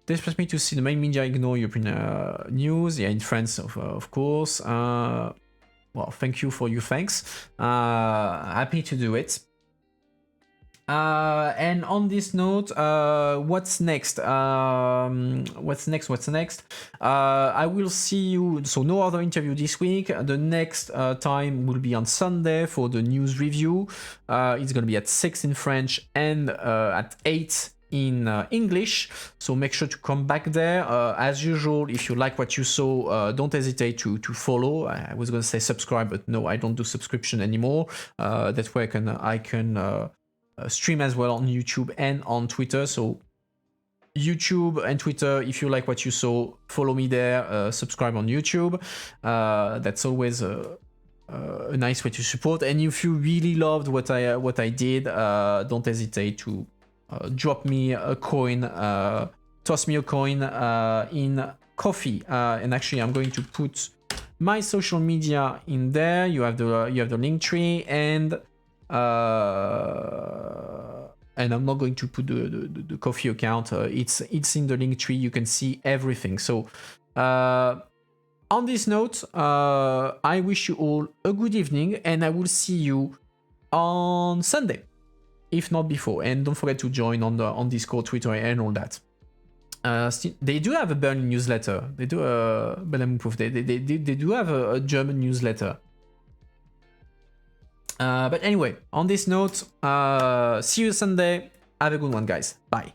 This brings me to see the main media ignore European news. Yeah, in France, of course. Well, thank you for your thanks. Happy to do it. And on this note, what's next? What's next? I will see you. So no other interview this week. The next time will be on Sunday for the news review. It's going to be at 6 in French and at 8 in English, so make sure to come back there. As usual, if you like what you saw, don't hesitate to follow. I was going to say subscribe, but no, I don't do subscription anymore. That way I can stream as well on YouTube and on Twitter. So YouTube and Twitter, if you like what you saw, follow me there. Subscribe on YouTube. That's always a nice way to support. And if you really loved what I did, don't hesitate to drop me a coin, toss me a coin in coffee. And actually, I'm going to put my social media in there. You have the link tree, and I'm not going to put the coffee account. It's in the link tree. You can see everything. So on this note, I wish you all a good evening, and I will see you on Sunday, if not before. And don't forget to join on Discord, Twitter, and all that. They do have a Berlin newsletter. They do they do have a German newsletter. But anyway, on this note, see you Sunday. Have a good one, guys. Bye.